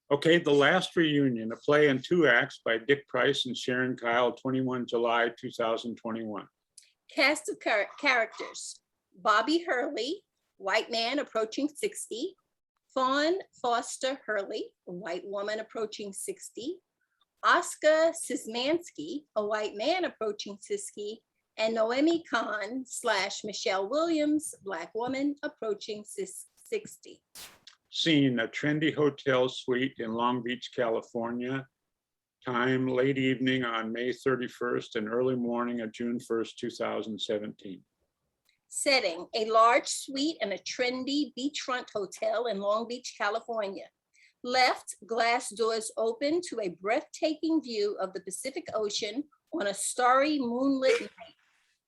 Okay, The Last Reunion, a play in 2 acts by Dick Price and Sharon Kyle, 21 July 2021. Cast of characters: Bobby Hurley, white man approaching 60. Fawn Foster Hurley, a white woman approaching 60. Oscar Szymanski, a white man approaching 60. And Noemi Khan / Michelle Williams, Black woman approaching 60. Scene, a trendy hotel suite in Long Beach, California. Time, late evening on May 31st and early morning of June 1st, 2017. Setting, a large suite in a trendy beachfront hotel in Long Beach, California. Left, glass doors open to a breathtaking view of the Pacific Ocean on a starry moonlit night.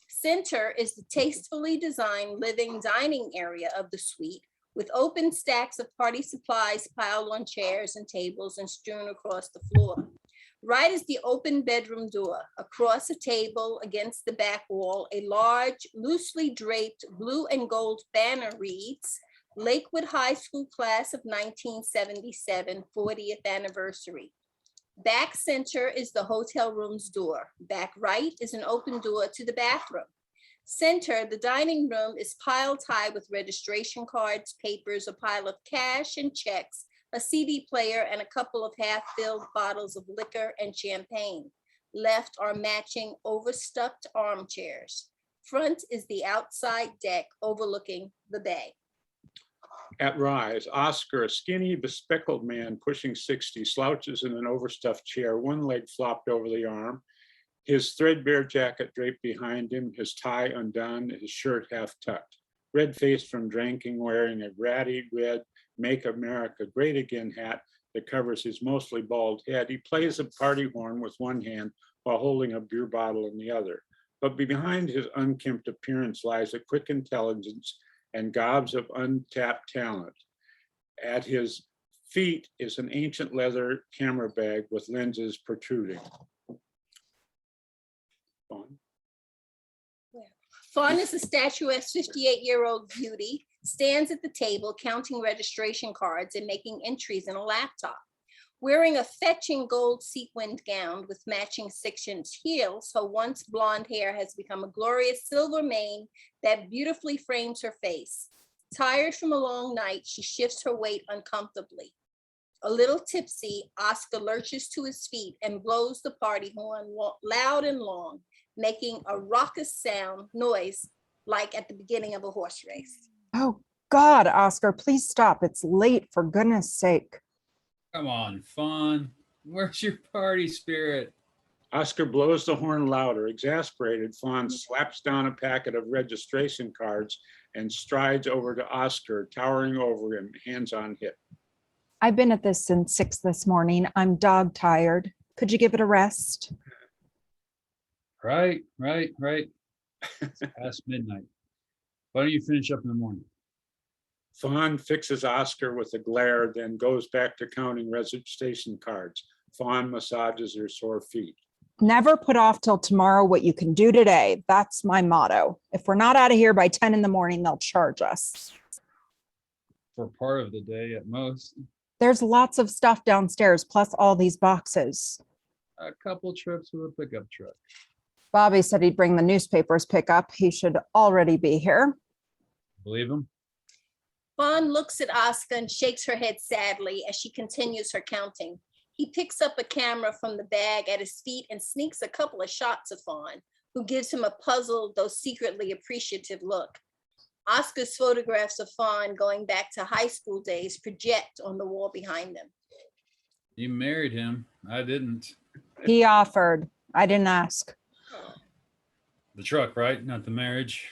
Center is the tastefully designed living dining area of the suite, with open stacks of party supplies piled on chairs and tables and strewn across the floor. Right is the open bedroom door. Across a table against the back wall, a large, loosely draped blue and gold banner reads, Lakewood High School Class of 1977, 40th anniversary. Back center is the hotel room's door. Back right is an open door to the bathroom. Center, the dining room, is piled high with registration cards, papers, a pile of cash and checks, a CD player, and a couple of half-filled bottles of liquor and champagne. Left are matching overstuffed armchairs. Front is the outside deck overlooking the bay. At Rise, Oscar, a skinny, bespectacled man pushing 60, slouches in an overstuffed chair, one leg flopped over the arm, his threadbare jacket draped behind him, his tie undone, his shirt half tucked. Red-faced from drinking, wearing a ratty red Make America Great Again hat that covers his mostly bald head. He plays a party horn with one hand while holding a beer bottle in the other. But behind his unkempt appearance lies a quick intelligence and gobs of untapped talent. At his feet is an ancient leather camera bag with lenses protruding. Fawn is a statuesque 58-year-old beauty, stands at the table counting registration cards and making entries in a laptop. Wearing a fetching gold sequined gown with matching 6-inch heels, her once blonde hair has become a glorious silver mane that beautifully frames her face. Tired from a long night, she shifts her weight uncomfortably. A little tipsy, Oscar lurches to his feet and blows the party horn loud and long, making a raucous noise like at the beginning of a horse race. Oh God, Oscar, please stop. It's late, for goodness sake. Come on, Fawn. Where's your party spirit? Oscar blows the horn louder. Exasperated, Fawn slaps down a packet of registration cards and strides over to Oscar, towering over him, hands on hip. I've been at this since 6 this morning. I'm dog tired. Could you give it a rest? Right. It's past midnight. Why don't you finish up in the morning? Fawn fixes Oscar with a glare, then goes back to counting registration cards. Fawn massages her sore feet. Never put off till tomorrow what you can do today. That's my motto. If we're not out of here by 10 in the morning, they'll charge us. For part of the day at most. There's lots of stuff downstairs, plus all these boxes. A couple trips with a pickup truck. Bobby said he'd bring the newspapers pickup. He should already be here. Believe him? Fawn looks at Oscar and shakes her head sadly as she continues her counting. He picks up a camera from the bag at his feet and sneaks a couple of shots of Fawn, who gives him a puzzled, though secretly appreciative look. Oscar's photographs of Fawn going back to high school days project on the wall behind them. You married him. I didn't. He offered. I didn't ask. The truck, right? Not the marriage.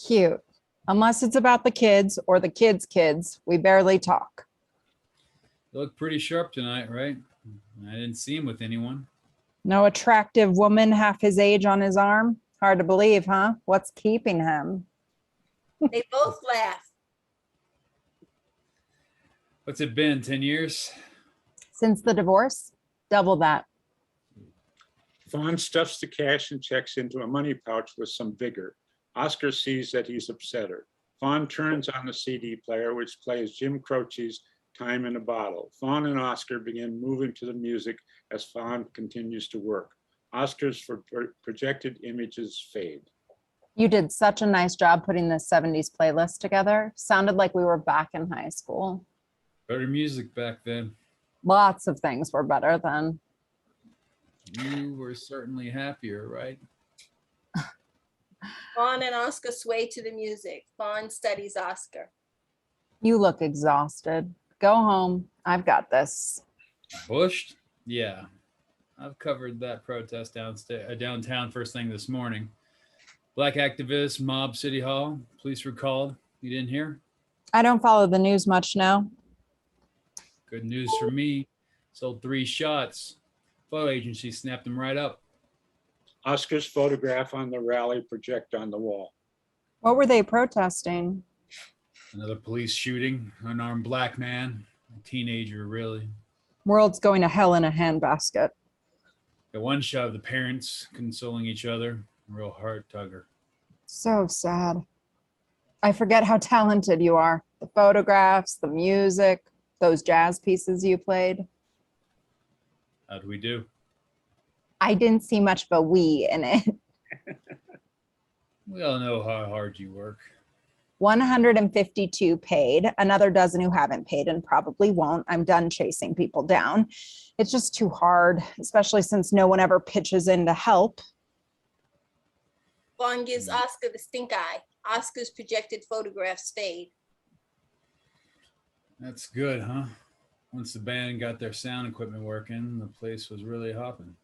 Cute. Unless it's about the kids or the kids' kids, we barely talk. You look pretty sharp tonight, right? I didn't see him with anyone. No attractive woman half his age on his arm? Hard to believe, huh? What's keeping him? They both laugh. What's it been, 10 years? Since the divorce? Double that. Fawn stuffs the cash and checks into a money pouch with some vigor. Oscar sees that he's upset her. Fawn turns on the CD player, which plays Jim Croce's Time in a Bottle. Fawn and Oscar begin moving to the music as Fawn continues to work. Oscar's projected images fade. You did such a nice job putting this 70s playlist together. Sounded like we were back in high school. Better music back then. Lots of things were better then. You were certainly happier, right? Fawn and Oscar sway to the music. Fawn studies Oscar. You look exhausted. Go home. I've got this. Bushed? Yeah. I've covered that protest downtown first thing this morning. Black activists, mob City Hall. Police were called. You didn't hear? I don't follow the news much now. Good news for me. Sold 3 shots. Photo agency snapped them right up. Oscar's photograph on the rally project on the wall. What were they protesting? Another police shooting. Unarmed black man. A teenager, really. World's going to hell in a handbasket. Got one shot of the parents consoling each other. A real heart tugger. So sad. I forget how talented you are. The photographs, the music, those jazz pieces you played. How'd we do? I didn't see much of a we in it. We all know how hard you work. 152 paid, another dozen who haven't paid and probably won't. I'm done chasing people down. It's just too hard, especially since no one ever pitches in to help. Fawn gives Oscar the stink eye. Oscar's projected photographs fade. That's good, huh? Once the band got their sound equipment working, the place was really hopping.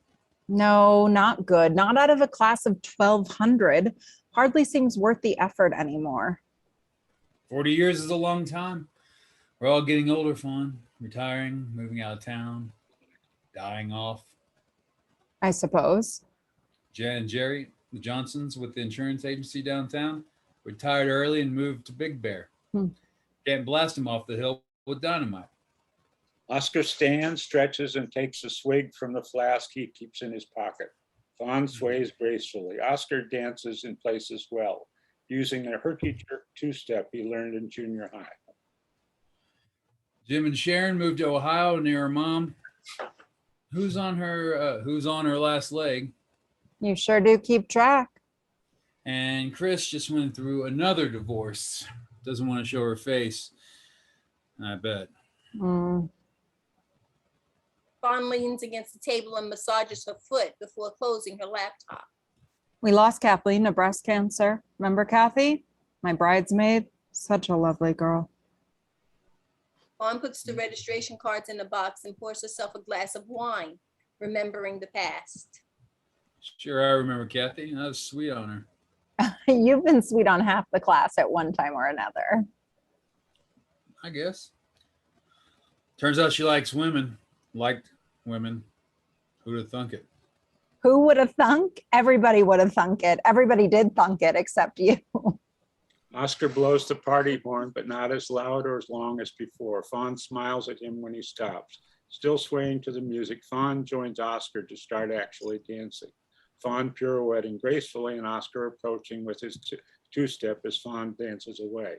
No, not good. Not out of a class of 1,200. Hardly seems worth the effort anymore. 40 years is a long time. We're all getting older, Fawn. Retiring, moving out of town, dying off. I suppose. Jan and Jerry, the Johnsons with the insurance agency downtown, retired early and moved to Big Bear. Can't blast them off the hill with dynamite. Oscar stands, stretches, and takes a swig from the flask he keeps in his pocket. Fawn sways gracefully. Oscar dances in place as well, using a herky-jerk two-step he learned in junior high. Jim and Sharon moved to Ohio near her mom. Who's on her last leg? You sure do keep track. And Chris just went through another divorce. Doesn't want to show her face. I bet. Mm. Fawn leans against the table and massages her foot before closing her laptop. We lost Kathleen to breast cancer. Remember Kathy? My bridesmaid? Such a lovely girl. Fawn puts the registration cards in a box and pours herself a glass of wine, remembering the past. Sure, I remember Kathy. That was sweet on her. You've been sweet on half the class at one time or another. I guess. Turns out she likes women. Liked women. Who'd have thunk it? Who would have thunk? Everybody would have thunk it. Everybody did thunk it except you. Oscar blows the party horn, but not as loud or as long as before. Fawn smiles at him when he stops. Still swaying to the music, Fawn joins Oscar to start actually dancing. Fawn pirouetting gracefully and Oscar approaching with his two-step as Fawn dances away.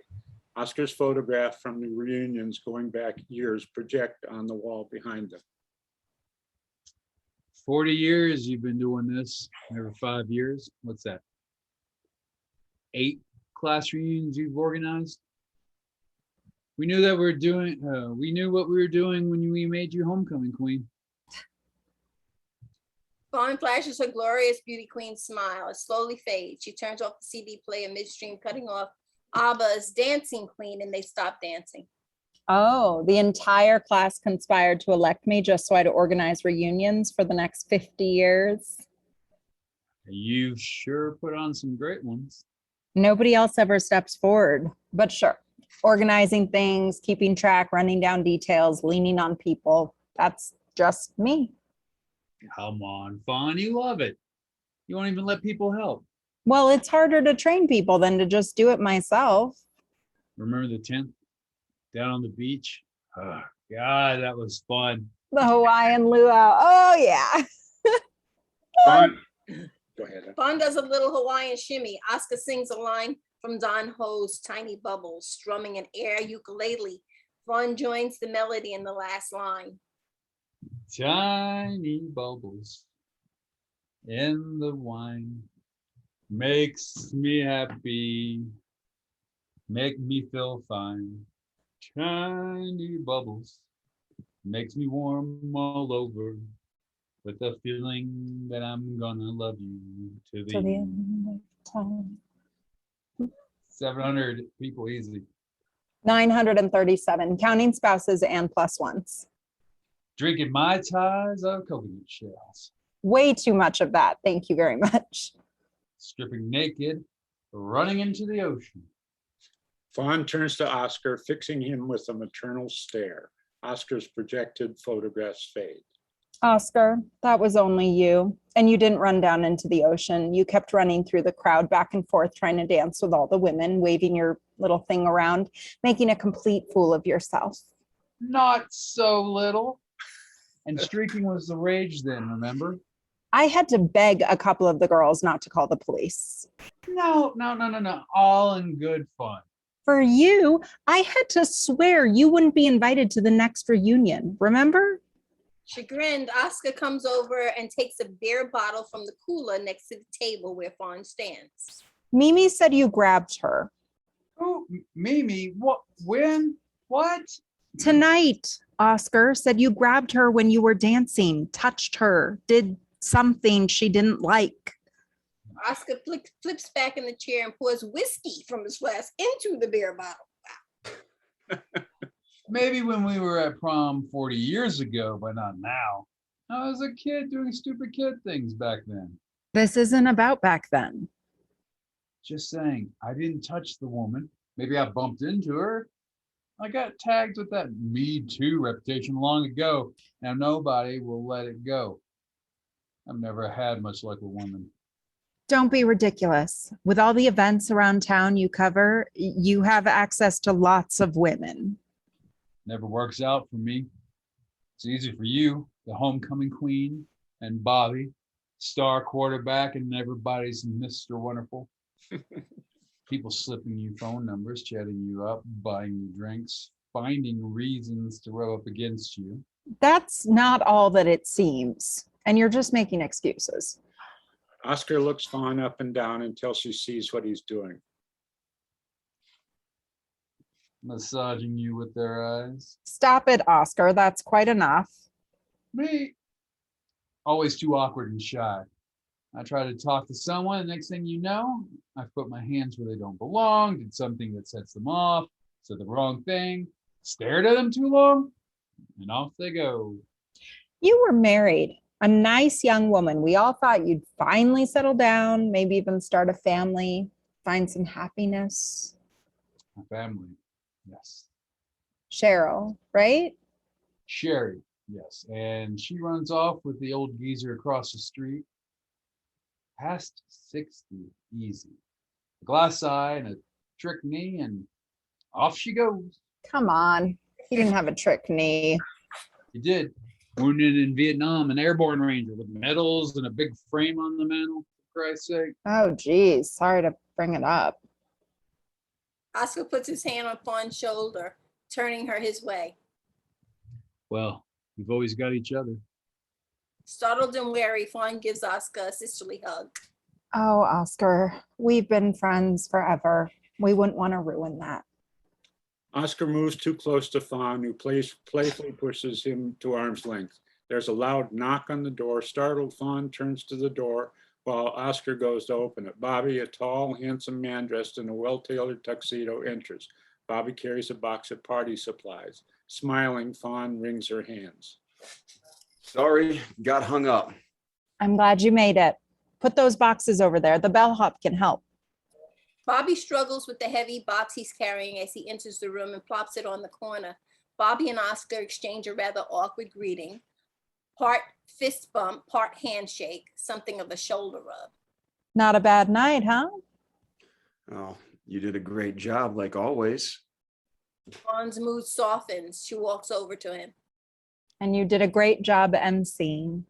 Oscar's photograph from the reunions going back years project on the wall behind them. 40 years you've been doing this. Every 5 years. What's that? 8 class reunions you've organized? We knew that we knew what we were doing when we made you homecoming queen. Fawn flashes her glorious beauty queen smile. It slowly fades. She turns off the CD player midstream, cutting off ABBA's Dancing Queen, and they stop dancing. Oh, the entire class conspired to elect me just so I'd organize reunions for the next 50 years. You've sure put on some great ones. Nobody else ever steps forward, but sure. Organizing things, keeping track, running down details, leaning on people. That's just me. Come on, Fawn, you love it. You won't even let people help. Well, it's harder to train people than to just do it myself. Remember the 10th? Down on the beach? Oh, God, that was fun. The Hawaiian luau. Oh, yeah. Fawn, go ahead. Fawn does a little Hawaiian shimmy. Oscar sings a line from Don Ho's Tiny Bubbles, strumming an air ukulele Fawn joins the melody in the last line. Tiny bubbles in the wine makes me happy, make me feel fine. Tiny bubbles makes me warm all over with the feeling that I'm gonna love you to To the the end of time. 700 people easy. 937, counting spouses and plus ones. Drinking Mai Tais out of coconut shells. Way too much of that. Thank you very much. Stripping naked, running into the ocean. Fawn turns to Oscar, fixing him with a maternal stare. Oscar's projected photographs fade. Oscar, that was only you. And you didn't run down into the ocean. You kept running through the crowd back and forth, trying to dance with all the women, waving your little thing around, making a complete fool of yourself. Not so little. And streaking was the rage then, remember? I had to beg a couple of the girls not to call the police. No. All in good fun. For you, I had to swear you wouldn't be invited to the next reunion, remember? Chagrined, Oscar comes over and takes a beer bottle from the cooler next to the table where Fawn stands. Mimi said you grabbed her. Oh, Mimi, what? When? What? Tonight, Oscar said you grabbed her when you were dancing, touched her, did something she didn't like. Oscar flips back in the chair and pours whiskey from his flask into the beer bottle. Maybe when we were at prom 40 years ago, but not now. I was a kid doing stupid kid things back then. This isn't about back then. Just saying, I didn't touch the woman. Maybe I bumped into her. I got tagged with that Me Too reputation long ago. Now nobody will let it go. I've never had much luck with women. Don't be ridiculous. With all the events around town you cover, you have access to lots of women. Never works out for me. It's easy for you, the homecoming queen, and Bobby, star quarterback, and everybody's Mr. Wonderful. People slipping you phone numbers, chatting you up, buying you drinks, finding reasons to rub up against you. That's not all that it seems. And you're just making excuses. Oscar looks Fawn up and down until she sees what he's doing. Massaging you with their eyes. Stop it, Oscar. That's quite enough. Me, always too awkward and shy. I try to talk to someone, and next thing you know, I put my hands where they don't belong, did something that sets them off, said the wrong thing, stared at them too long, and off they go. You were married, a nice young woman. We all thought you'd finally settle down, maybe even start a family, find some happiness. My family, yes. Cheryl, right? Sherry, yes. And she runs off with the old geezer across the street. Past 60, easy. A glass eye and a trick knee, and off she goes. Come on. He didn't have a trick knee. He did. Wounded in Vietnam, an airborne ranger with medals and a big frame on the mantle, for Christ's sake. Oh, geez. Sorry to bring it up. Oscar puts his hand on Fawn's shoulder, turning her his way. Well, we've always got each other. Startled and wary, Fawn gives Oscar a sisterly hug. Oh, Oscar, we've been friends forever. We wouldn't want to ruin that. Oscar moves too close to Fawn, who playfully pushes him to arm's length. There's a loud knock on the door. Startled, Fawn turns to the door while Oscar goes to open it. Bobby, a tall, handsome man dressed in a well-tailored tuxedo, enters. Bobby carries a box of party supplies. Smiling, Fawn wrings her hands. Sorry, got hung up. I'm glad you made it. Put those boxes over there. The bellhop can help. Bobby struggles with the heavy box he's carrying as he enters the room and plops it on the corner. Bobby and Oscar exchange a rather awkward greeting. Part fist bump, part handshake, something of a shoulder rub. Not a bad night, huh? Oh, you did a great job, like always. Fawn's mood softens. She walks over to him. And you did a great job emceeing.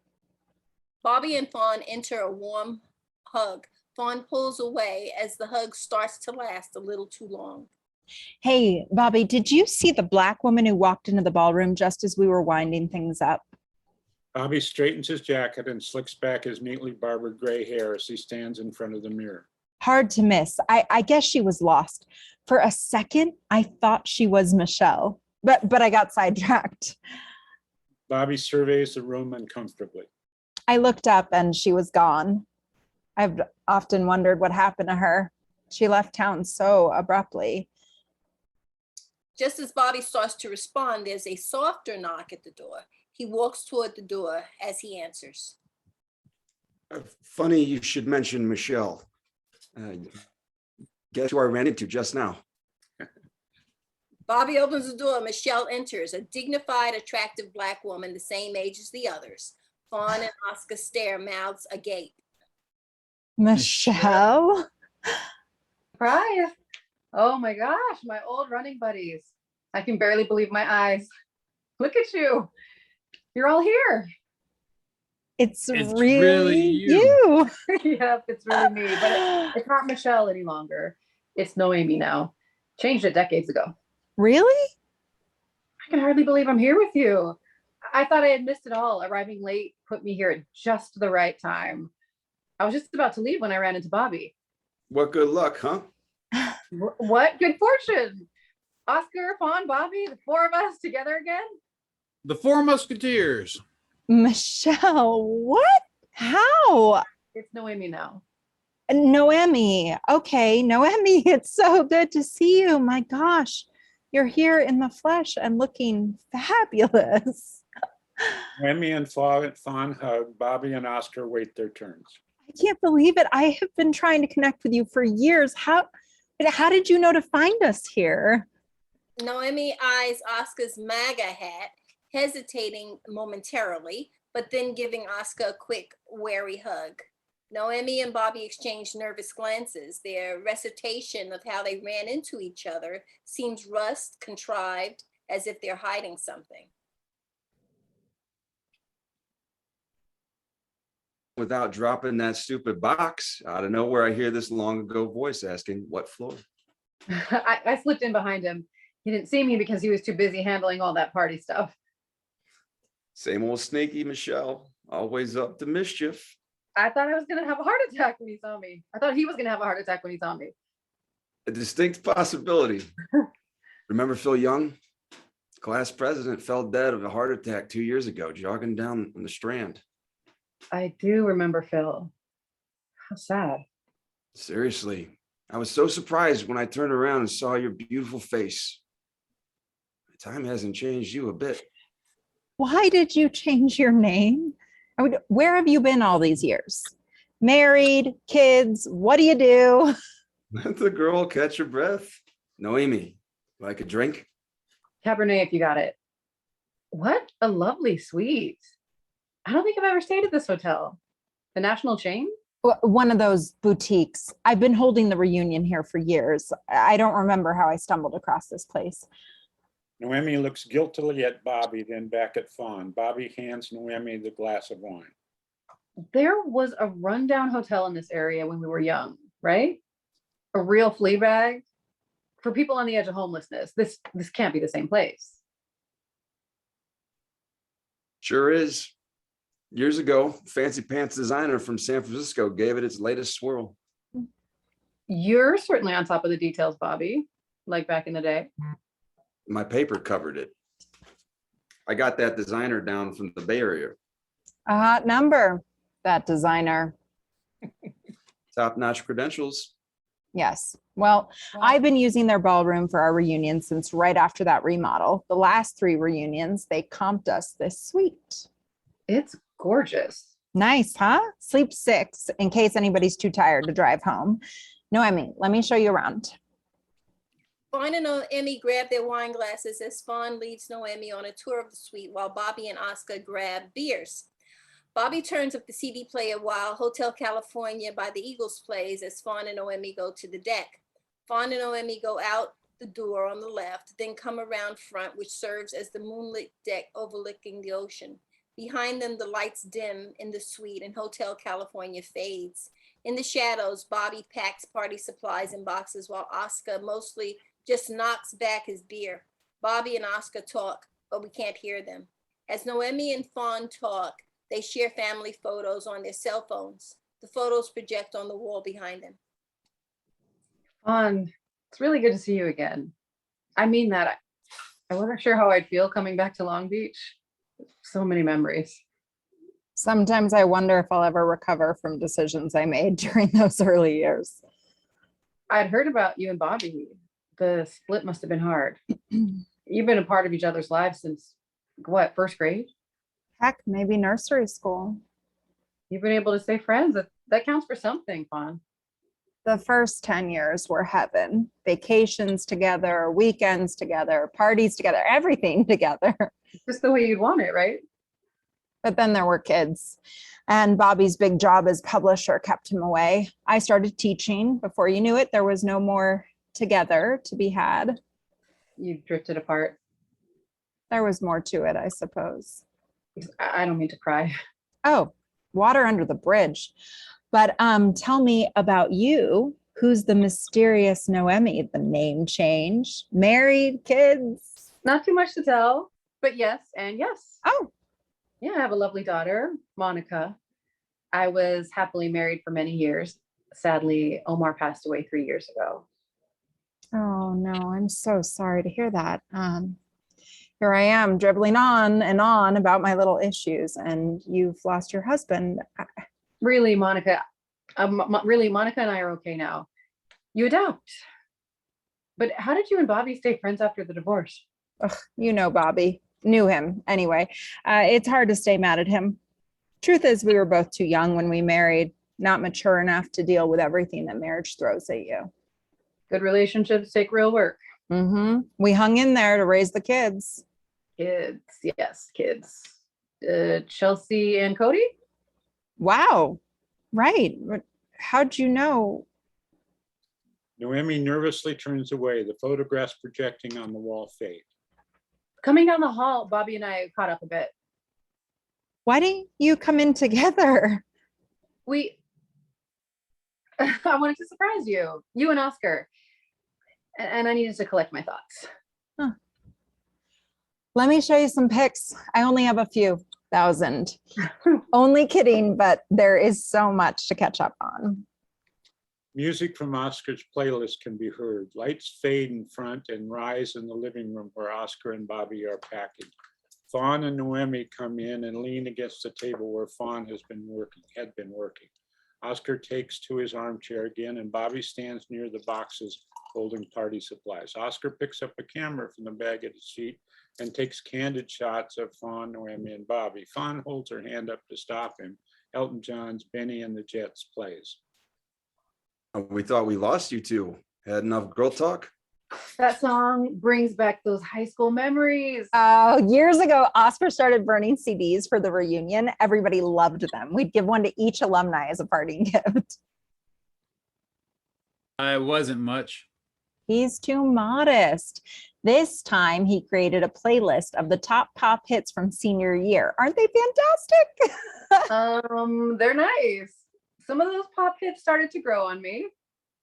Bobby and Fawn enter a warm hug. Fawn pulls away as the hug starts to last a little too long. Hey, Bobby, did you see the black woman who walked into the ballroom just as we were winding things up? Bobby straightens his jacket and slicks back his neatly barbered gray hair as he stands in front of the mirror. Hard to miss. I guess she was lost. For a second, I thought she was Michelle, but I got sidetracked. Bobby surveys the room uncomfortably. I looked up and she was gone. I've often wondered what happened to her. She left town so abruptly. Just as Bobby starts to respond, there's a softer knock at the door. He walks toward the door as he answers. Funny you should mention Michelle. Guess who I ran into just now? Bobby opens the door. Michelle enters, a dignified, attractive black woman the same age as the others. Fawn and Oscar stare, mouths agape. Michelle? Surprise. Oh my gosh, my old running buddies. I can barely believe my eyes. Look at you. You're all here. It's It's really, really you. Yep, it's really me, but it's not Michelle any longer. It's Noemi now. Changed it decades ago. Really? I can hardly believe I'm here with you. I thought I had missed it all. Arriving late put me here at just the right time. I was just about to leave when I ran into Bobby. What good luck, huh? What good fortune. Oscar, Fawn, Bobby, the four of us together again. The Four Musketeers. Michelle, what? How? It's Noemi now. Noemi. Okay, Noemi, it's so good to see you. My gosh, you're here in the flesh and looking fabulous. Remy and Fawn hug. Bobby and Oscar wait their turns. I can't believe it. I have been trying to connect with you for years. How did you know to find us here? Noemi eyes Oscar's MAGA hat, hesitating momentarily, but then giving Oscar a quick, wary hug. Noemi and Bobby exchange nervous glances. Their recitation of how they ran into each other seems rushed, contrived, as if they're hiding something. Without dropping that stupid box, out of nowhere, I hear this long ago voice asking, what floor? I slipped in behind him. He didn't see me because he was too busy handling all that party stuff. Same old sneaky Michelle, always up to mischief. I thought I was going to have a heart attack when he saw me. I thought he was going to have a heart attack when he saw me. A distinct possibility. Remember Phil Young? Class president fell dead of a heart attack 2 years ago, jogging down on the Strand. I do remember Phil. How sad. Seriously, I was so surprised when I turned around and saw your beautiful face. Time hasn't changed you a bit. Why did you change your name? Where have you been all these years? Married, kids, what do you do? Let the girl catch her breath. Noemi, like a drink? Cabernet if you got it. What a lovely suite. I don't think I've ever stayed at this hotel. The national chain? One of those boutiques. I've been holding the reunion here for years. I don't remember how I stumbled across this place. Noemi looks guiltily at Bobby, then back at Fawn. Bobby hands Noemi the glass of wine. There was a rundown hotel in this area when we were young, right? A real flea bag. For people on the edge of homelessness, this can't be the same place. Sure is. Years ago, fancy pants designer from San Francisco gave it its latest swirl. You're certainly on top of the details, Bobby, like back in the day. My paper covered it. I got that designer down from the Bay Area. A hot number, that designer. Top-notch credentials. Yes. Well, I've been using their ballroom for our reunion since right after that remodel. The last 3 reunions, they comped us this suite. It's gorgeous. Nice, huh? Sleep 6 in case anybody's too tired to drive home. Noemi, let me show you around. Fawn and Noemi grab their wine glasses as Fawn leads Noemi on a tour of the suite while Bobby and Oscar grab beers. Bobby turns up the CD player while Hotel California by the Eagles plays as Fawn and Noemi go to the deck. Fawn and Noemi go out the door on the left, then come around front, which serves as the moonlit deck overlooking the ocean. Behind them, the lights dim in the suite and Hotel California fades. In the shadows, Bobby packs party supplies in boxes while Oscar, mostly just knocks back his beer. Bobby and Oscar talk, but we can't hear them. As Noemi and Fawn talk, they share family photos on their cell phones. The photos project on the wall behind them. Fawn, it's really good to see you again. I mean that. I wasn't sure how I'd feel coming back to Long Beach. So many memories. Sometimes I wonder if I'll ever recover from decisions I made during those early years. I'd heard about you and Bobby. The split must have been hard. You've been a part of each other's lives since what, first grade? Heck, maybe nursery school. You've been able to stay friends. That counts for something, Fawn. The first 10 years were heaven. Vacations together, weekends together, parties together, everything together. Just the way you'd want it, right? But then there were kids, and Bobby's big job as publisher kept him away. I started teaching. Before you knew it, there was no more together to be had. You drifted apart. There was more to it, I suppose. I don't mean to cry. Oh, water under the bridge. But tell me about you. Who's the mysterious Noemi? The name change? Married, kids? Not too much to tell, but yes and yes. Oh, Yeah, I have a lovely daughter, Monica. I was happily married for many years. Sadly, Omar passed away 3 years ago. oh no, I'm so sorry to hear that. Here I am dribbling on and on about my little issues, and you've lost your husband. Really, Monica, Monica and I are okay now. You adapt. But how did you and Bobby stay friends after the divorce? Ugh, you know Bobby. Knew him anyway. It's hard to stay mad at him. Truth is, we were both too young when we married, not mature enough to deal with everything that marriage throws at you. Good relationships take real work. We hung in there to raise the kids. Kids, yes, kids. Chelsea and Cody? Wow. Right. How'd you know? Noemi nervously turns away. The photographs projecting on the wall fade. Coming down the hall, Bobby and I caught up a bit. Why didn't you come in together? I wanted to surprise you and Oscar. And I needed to collect my thoughts. Let me show you some pics. I only have a few thousand. Only kidding, but there is so much to catch up on. Music from Oscar's playlist can be heard. Lights fade in front and rise in the living room where Oscar and Bobby are packing. Fawn and Noemi come in and lean against the table where Fawn had been working. Oscar takes to his armchair again, and Bobby stands near the boxes holding party supplies. Oscar picks up a camera from the bag at his seat and takes candid shots of Fawn, Noemi, and Bobby. Fawn holds her hand up to stop him. Elton John's Benny and the Jets plays. We thought we lost you two. Had enough girl talk? That song brings back those high school memories. Years ago, Oscar started burning CDs for the reunion. Everybody loved them. We'd give one to each alumni as a parting gift. I wasn't much. He's too modest. This time he created a playlist of the top pop hits from senior year. Aren't they fantastic? They're nice. Some of those pop hits started to grow on me.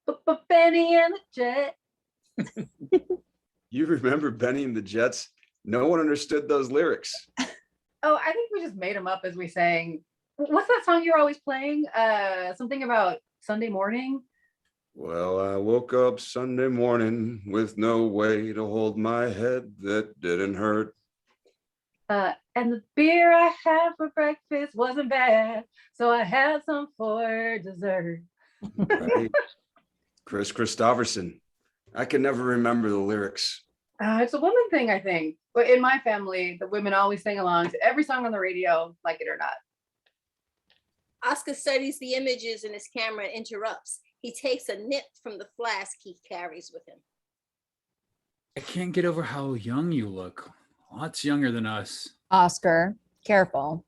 But Benny and the Jet. You remember Benny and the Jets? No one understood those lyrics. Oh, I think we just made them up as we sang. What's that song you're always playing? Something about Sunday morning? Well, I woke up Sunday morning with no way to hold my head that didn't hurt. And the beer I had for breakfast wasn't bad, so I had some for dessert. Right. Chris Christopherson. I can never remember the lyrics. It's a woman thing, I think. But in my family, the women always sing along to every song on the radio, like it or not. Oscar studies the images in his camera and interrupts. He takes a nip from the flask he carries with him. I can't get over how young you look. Lots younger than us. Oscar, careful.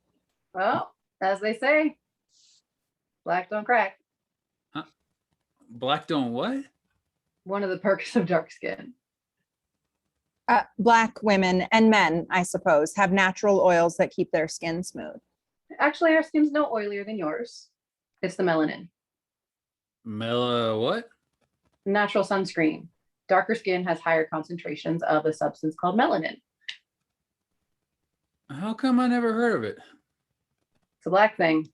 Well, as they say, black don't crack. Huh? Black don't what? One of the perks of dark skin. Black women and men, I suppose, have natural oils that keep their skin smooth. Actually, our skin's no oilier than yours. It's the melanin. What? Natural sunscreen. Darker skin has higher concentrations of a substance called melanin. How come I never heard of it? It's a black thing.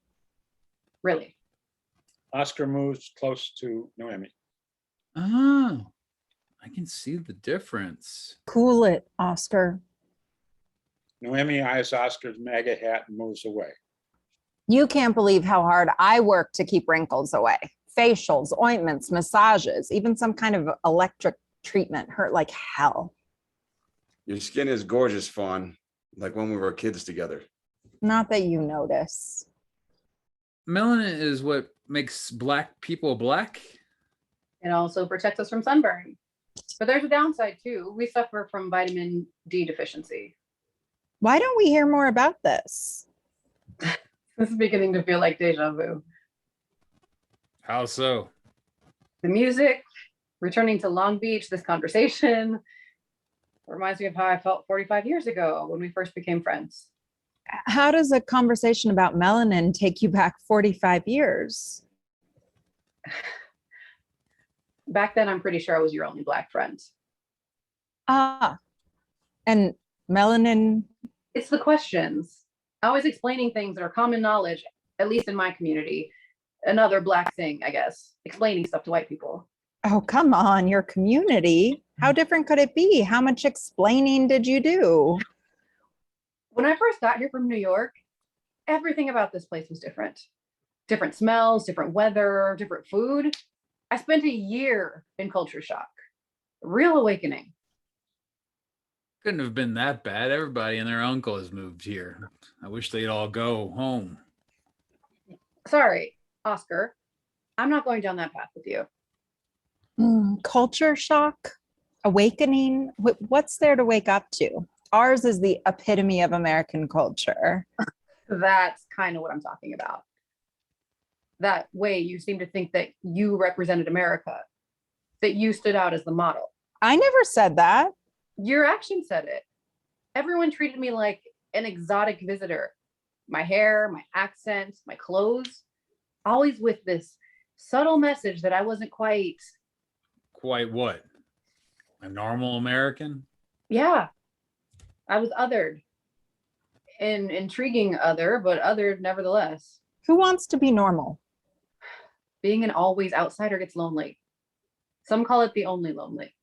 Really. Oscar moves close to Noemi. Oh, I can see the difference. Cool it, Oscar. Noemi eyes Oscar's MAGA hat and moves away. You can't believe how hard I work to keep wrinkles away. Facials, ointments, massages, even some kind of electric treatment hurt like hell. Your skin is gorgeous, Fawn, like when we were kids together. Not that you notice. Melanin is what makes black people black. It also protects us from sunburn. But there's a downside too. We suffer from vitamin D deficiency. Why don't we hear more about this? This is beginning to feel like deja vu. How so? The music, returning to Long Beach, this conversation reminds me of how I felt 45 years ago when we first became friends. How does a conversation about melanin take you back 45 years? Back then, I'm pretty sure I was your only black friend. Ah, and melanin. It's the questions. Always explaining things that are common knowledge, at least in my community. Another black thing, I guess, explaining stuff to white people. Oh, come on, your community. How different could it be? How much explaining did you do? When I first got here from New York, everything about this place was different. Different smells, different weather, different food. I spent a year in culture shock. Real awakening. Couldn't have been that bad. Everybody and their uncle has moved here. I wish they'd all go home. Sorry, Oscar. I'm not going down that path with you. Culture shock, awakening. What's there to wake up to? Ours is the epitome of American culture. That's kind of what I'm talking about. That way you seem to think that you represented America, that you stood out as the model. I never said that. Your action said it. Everyone treated me like an exotic visitor. My hair, my accent, my clothes, always with this subtle message that I wasn't quite. Quite what? A normal American? Yeah, I was othered. An intriguing other, but othered nevertheless. Who wants to be normal? Being an always outsider gets lonely. Some call it the only lonely.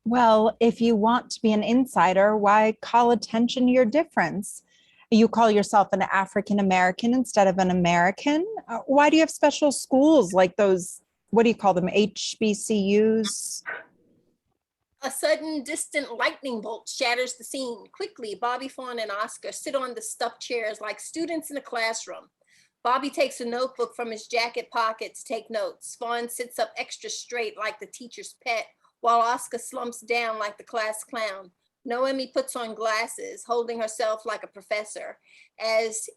Well, if you want to be an insider, why call attention to your difference? You call yourself an African American instead of an American? Why do you have special schools like those, what do you call them, HBCUs? A sudden distant lightning bolt shatters the scene. Quickly, Bobby, Fawn, and Oscar sit on the stuffed chairs like students in a classroom. Bobby takes a notebook from his jacket pocket to take notes. Fawn sits up extra straight like the teacher's pet, while Oscar slumps down like the class clown. Noemi puts on glasses, holding herself like a professor as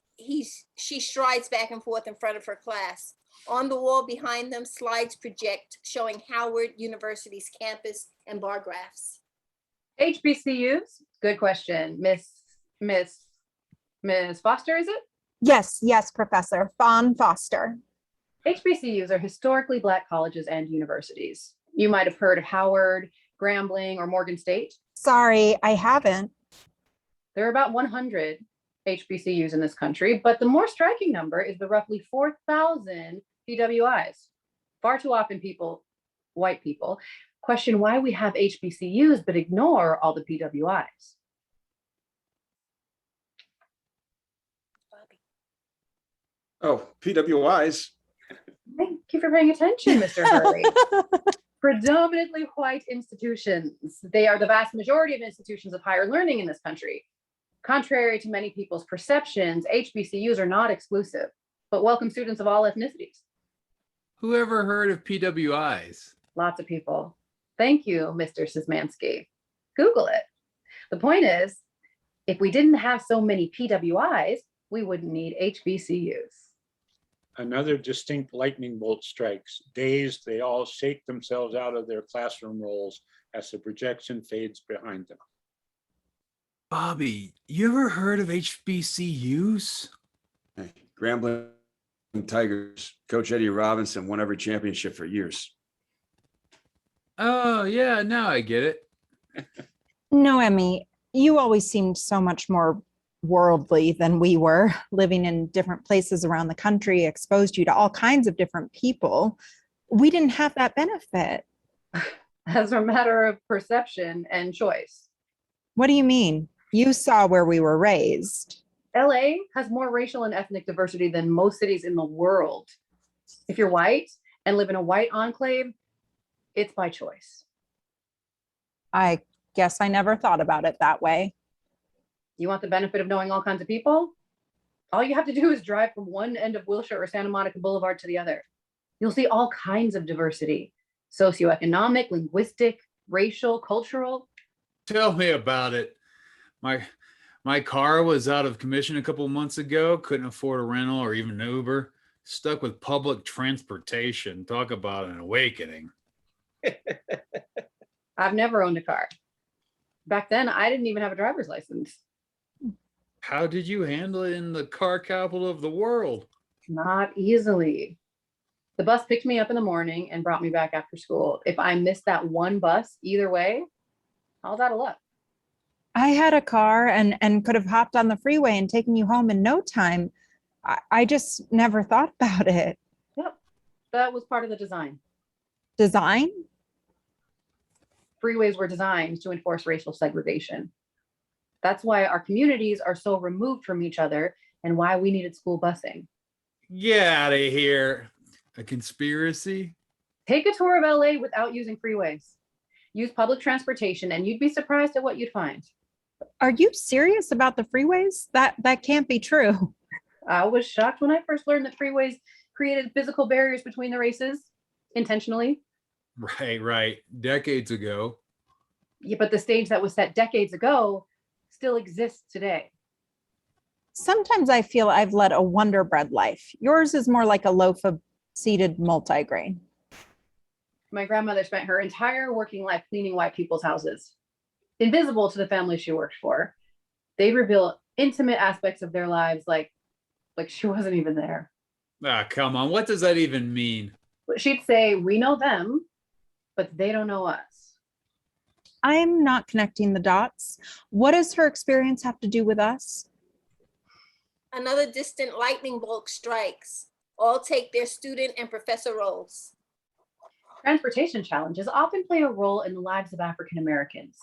she strides back and forth in front of her class. On the wall behind them, slides project showing Howard University's campus and bar graphs. HBCUs? Good question. Miss Foster, is it? Yes, Professor Fawn Foster. HBCUs are historically Black colleges and universities. You might have heard of Howard, Grambling, or Morgan State. Sorry, I haven't. There are about 100 HBCUs in this country, but the more striking number is the roughly 4,000 PWIs. Far too often white people, question why we have HBCUs but ignore all the PWIs. Oh, PWIs. Thank you for paying attention, Mr. Hurley. Predominantly white institutions. They are the vast majority of institutions of higher learning in this country. Contrary to many people's perceptions, HBCUs are not exclusive, but welcome students of all ethnicities. Who ever heard of PWIs? Lots of people. Thank you, Mr. Szymanski. Google it. The point is, if we didn't have so many PWIs, we wouldn't need HBCUs. Another distinct lightning bolt strikes. Dazed, they all shake themselves out of their classroom roles as the projection fades behind them. Bobby, you ever heard of HBCUs? Hey, Grambling Tigers. Coach Eddie Robinson won every championship for years. Oh, yeah, now I get it. No, Emmy, you always seemed so much more worldly than we were. Living in different places around the country exposed you to all kinds of different people. We didn't have that benefit. As a matter of perception and choice. What do you mean? You saw where we were raised. LA has more racial and ethnic diversity than most cities in the world. If you're white and live in a white enclave, it's by choice. I guess I never thought about it that way. You want the benefit of knowing all kinds of people? All you have to do is drive from one end of Wilshire or Santa Monica Boulevard to the other. You'll see all kinds of diversity, socioeconomic, linguistic, racial, cultural. Tell me about it. My car was out of commission a couple of months ago. Couldn't afford a rental or even an Uber. Stuck with public transportation. Talk about an awakening. I've never owned a car. Back then, I didn't even have a driver's license. How did you handle it in the car capital of the world? Not easily. The bus picked me up in the morning and brought me back after school. If I missed that one bus, either way, I was out of luck. I had a car and could have hopped on the freeway and taken you home in no time. I just never thought about it. Yep, that was part of the design. Design? Freeways were designed to enforce racial segregation. That's why our communities are so removed from each other and why we needed school busing. Get out of here. A conspiracy? Take a tour of LA without using freeways. Use public transportation and you'd be surprised at what you'd find. Are you serious about the freeways? That can't be true. I was shocked when I first learned that freeways created physical barriers between the races intentionally. Right. Decades ago. Yeah, but the stage that was set decades ago still exists today. Sometimes I feel I've led a Wonder Bread life. Yours is more like a loaf of seeded multigrain. My grandmother spent her entire working life cleaning white people's houses. Invisible to the family she worked for. They'd reveal intimate aspects of their lives like she wasn't even there. Ah, come on. What does that even mean? She'd say, we know them, but they don't know us. I'm not connecting the dots. What does her experience have to do with us? Another distant lightning bolt strikes. All take their student and professor roles. Transportation challenges often play a role in the lives of African Americans.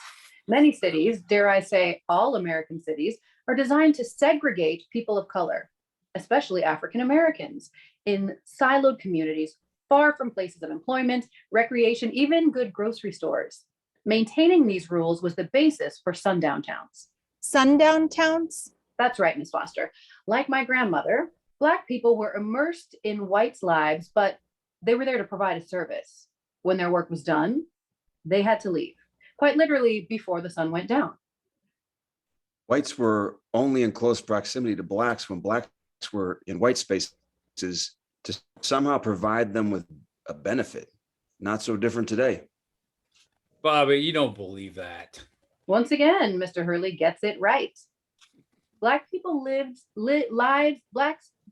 Many cities, dare I say all American cities, are designed to segregate people of color, especially African Americans, in siloed communities far from places of employment, recreation, even good grocery stores. Maintaining these rules was the basis for sundown towns. Sundown towns? That's right, Ms. Foster. Like my grandmother, Black people were immersed in whites' lives, but they were there to provide a service. When their work was done, they had to leave, quite literally before the sun went down. Whites were only in close proximity to Blacks when Blacks were in white spaces to somehow provide them with a benefit. Not so different today. Bobby, you don't believe that. Once again, Mr. Hurley gets it right. Black people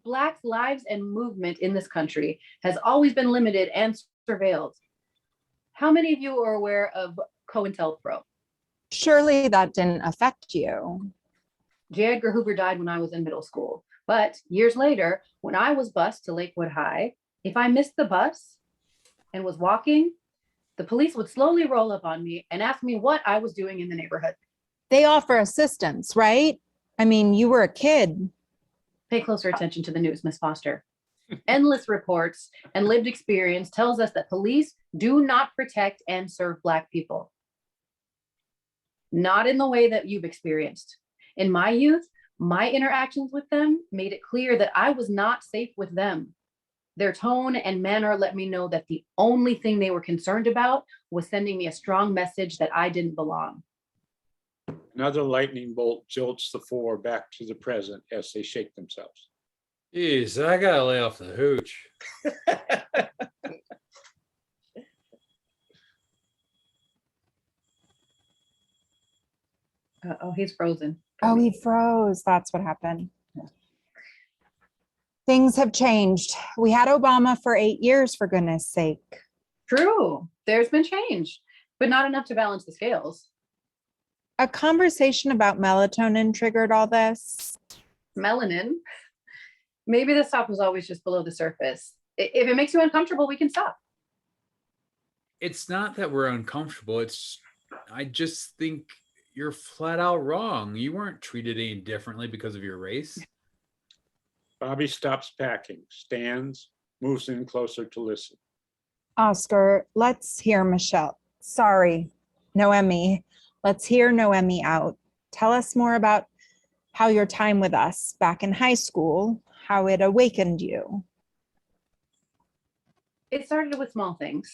Blacks' lives and movement in this country has always been limited and surveilled. How many of you are aware of COINTELPRO? Surely that didn't affect you. J. Edgar Hoover died when I was in middle school. But years later, when I was bused to Lakewood High, if I missed the bus and was walking, the police would slowly roll up on me and ask me what I was doing in the neighborhood. They offer assistance, right? I mean, you were a kid. Pay closer attention to the news, Ms. Foster. Endless reports and lived experience tells us that police do not protect and serve Black people. Not in the way that you've experienced. In my youth, my interactions with them made it clear that I was not safe with them. Their tone and manner let me know that the only thing they were concerned about was sending me a strong message that I didn't belong. Another lightning bolt jolts the four back to the present as they shake themselves. Jeez, I gotta lay off the hooch. Oh, he's frozen. Oh, he froze. That's what happened. Things have changed. We had Obama for 8 years, for goodness sake. True, there's been change, but not enough to balance the scales. A conversation about melatonin triggered all this. Melanin, maybe the stop was always just below the surface. If it makes you uncomfortable, we can stop. It's not that we're uncomfortable. I just think you're flat out wrong. You weren't treated any differently because of your race. Bobby stops packing, stands, moves in closer to listen. Oscar, let's hear Michelle. Sorry, Noemi. Let's hear Noemi out. Tell us more about how your time with us back in high school, how it awakened you. It started with small things,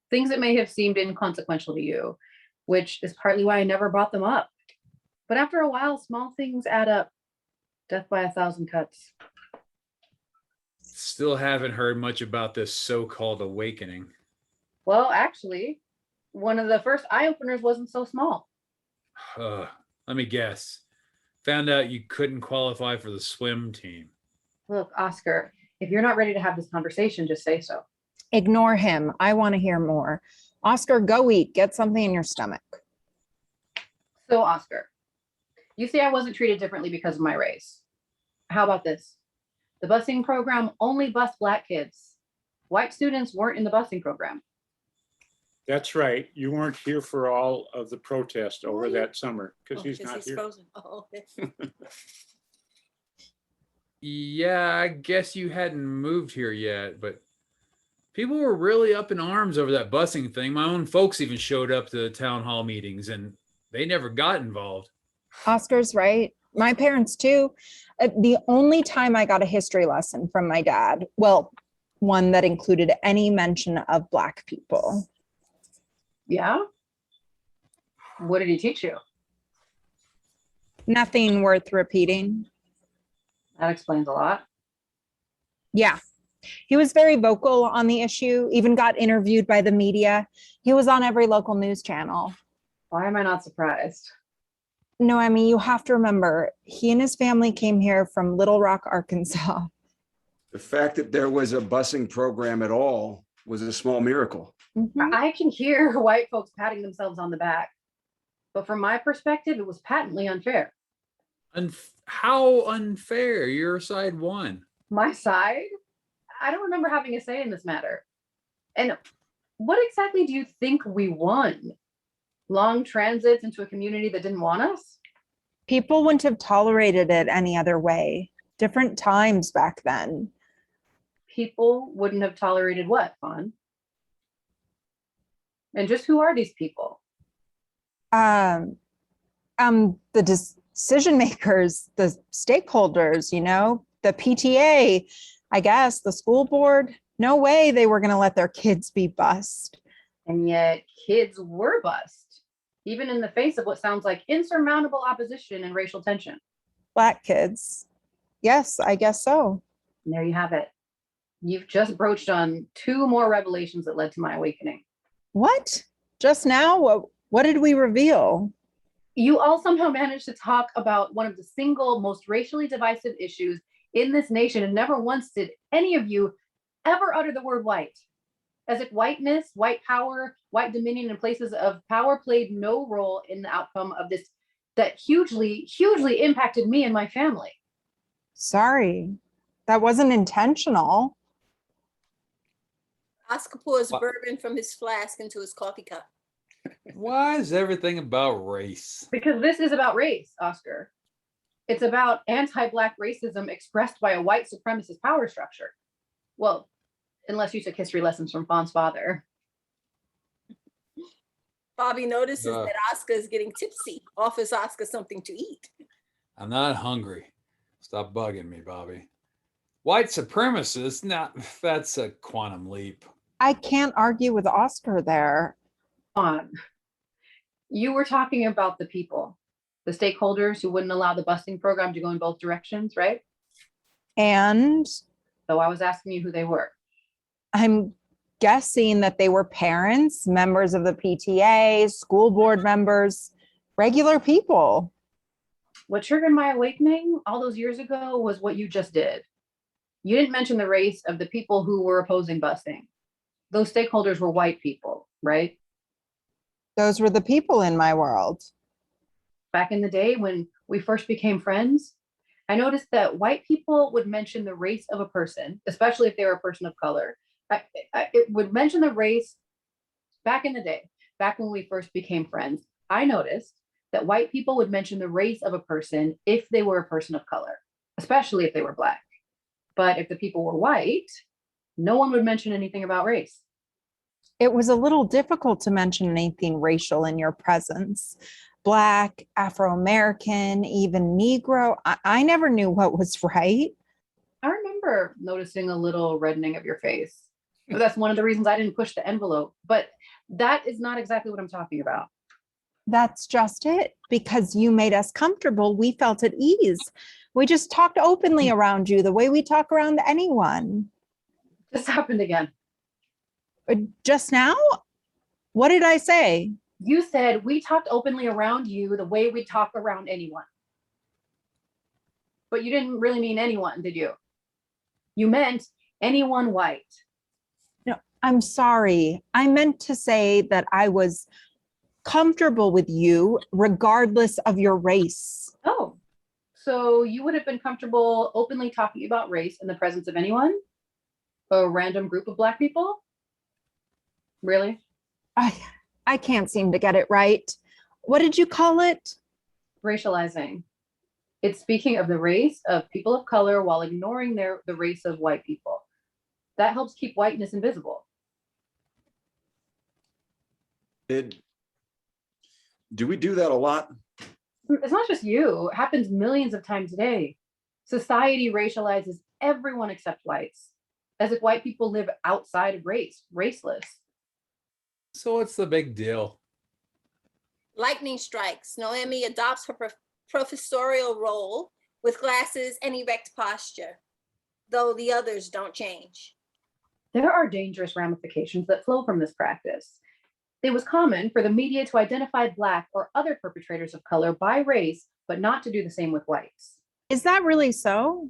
things that may have seemed inconsequential to you, which is partly why I never brought them up. But after a while, small things add up. Death by 1,000 cuts. Still haven't heard much about this so-called awakening. Well, actually, one of the first eye openers wasn't so small. Let me guess. Found out you couldn't qualify for the swim team. Look, Oscar, if you're not ready to have this conversation, just say so. Ignore him. I want to hear more. Oscar, go eat. Get something in your stomach. So, Oscar, you say I wasn't treated differently because of my race. How about this? The busing program only bused Black kids. White students weren't in the busing program. That's right. You weren't here for all of the protest over you? that summer because Oh, he's not here. frozen. Oh, okay. Yeah, I guess you hadn't moved here yet, but people were really up in arms over that busing thing. My own folks even showed up to the town hall meetings and they never got involved. Oscar's right. My parents too. The only time I got a history lesson from my dad, well, one that included any mention of Black people. Yeah? What did he teach you? Nothing worth repeating. That explains a lot. Yeah. He was very vocal on the issue, even got interviewed by the media. He was on every local news channel. Why am I not surprised? Noemi, you have to remember, he and his family came here from Little Rock, Arkansas. The fact that there was a busing program at all was a small miracle. Mhm. I can hear white folks patting themselves on the back, but from my perspective, it was patently unfair. How unfair? Your side won. My side? I don't remember having a say in this matter. And what exactly do you think we won? Long transits into a community that didn't want us? People wouldn't have tolerated it any other way. Different times back then. People wouldn't have tolerated what, Fawn? And just who are these people? The decision makers, the stakeholders, the PTA, I guess, the school board. No way they were going to let their kids be bused. And yet kids were bused, even in the face of what sounds like insurmountable opposition and racial tension. Black kids. Yes, I guess so. And there you have it. You've just broached on 2 more revelations that led to my awakening. What? Just now? What did we reveal? You all somehow managed to talk about one of the single most racially divisive issues in this nation, and never once did any of you ever utter the word white. As if whiteness, white power, white dominion in places of power played no role in the outcome of this that hugely, hugely impacted me and my family. Sorry, that wasn't intentional. Oscar pours What? bourbon from his flask into his coffee cup. Why is everything about race? Because this is about race, Oscar. It's about anti-Black racism expressed by a white supremacist power structure. Well, unless you took history lessons from Fawn's father. Bobby notices Uh. that Oscar is getting tipsy, offers Oscar something to eat. I'm not hungry. Stop bugging me, Bobby. White supremacists? Nah, that's a quantum leap. I can't argue with Oscar there. Fawn, you were talking about the people, the stakeholders who wouldn't allow the busing program to go in both directions, right? And So I was asking you who they were. I'm guessing that they were parents, members of the PTA, school board members, regular people. What triggered my awakening all those years ago was what you just did. You didn't mention the race of the people who were opposing busing. Those stakeholders were white people, right? Those were the people in my world. Back in the day when we first became friends, I noticed that white people would mention the race of a person, especially if they were a person of color. It would mention the race back in the day, back when we first became friends. I noticed that white people would mention the race of a person if they were a person of color, especially if they were Black. But if the people were white, no one would mention anything about race. It was a little difficult to mention anything racial in your presence. Black, Afro-American, even Negro. I never knew what was right. I remember noticing a little reddening of your face. But that's one of the reasons I didn't push the envelope. But that is not exactly what I'm talking about. That's just it. Because you made us comfortable, we felt at ease. We just talked openly around you the way we talk around anyone. This happened again. Just now? What did I say? You said we talked openly around you the way we talk around anyone. But you didn't really mean anyone, did you? You meant anyone white. No, I'm sorry. I meant to say that I was comfortable with you regardless of your race. Oh, so you would have been comfortable openly talking about race in the presence of anyone? A random group of Black people? Really? I can't seem to get it right. What did you call it? Racializing. It's speaking of the race of people of color while ignoring the race of white people. That helps keep whiteness invisible. Do we do that a lot? It's not just you. It happens millions of times a day. Society racializes everyone except whites, as if white people live outside of race, raceless. So what's the big deal? Lightning strikes. Noemi adopts her professorial role with glasses and erect posture, though the others don't change. There are dangerous ramifications that flow from this practice. It was common for the media to identify Black or other perpetrators of color by race, but not to do the same with whites. Is that really so?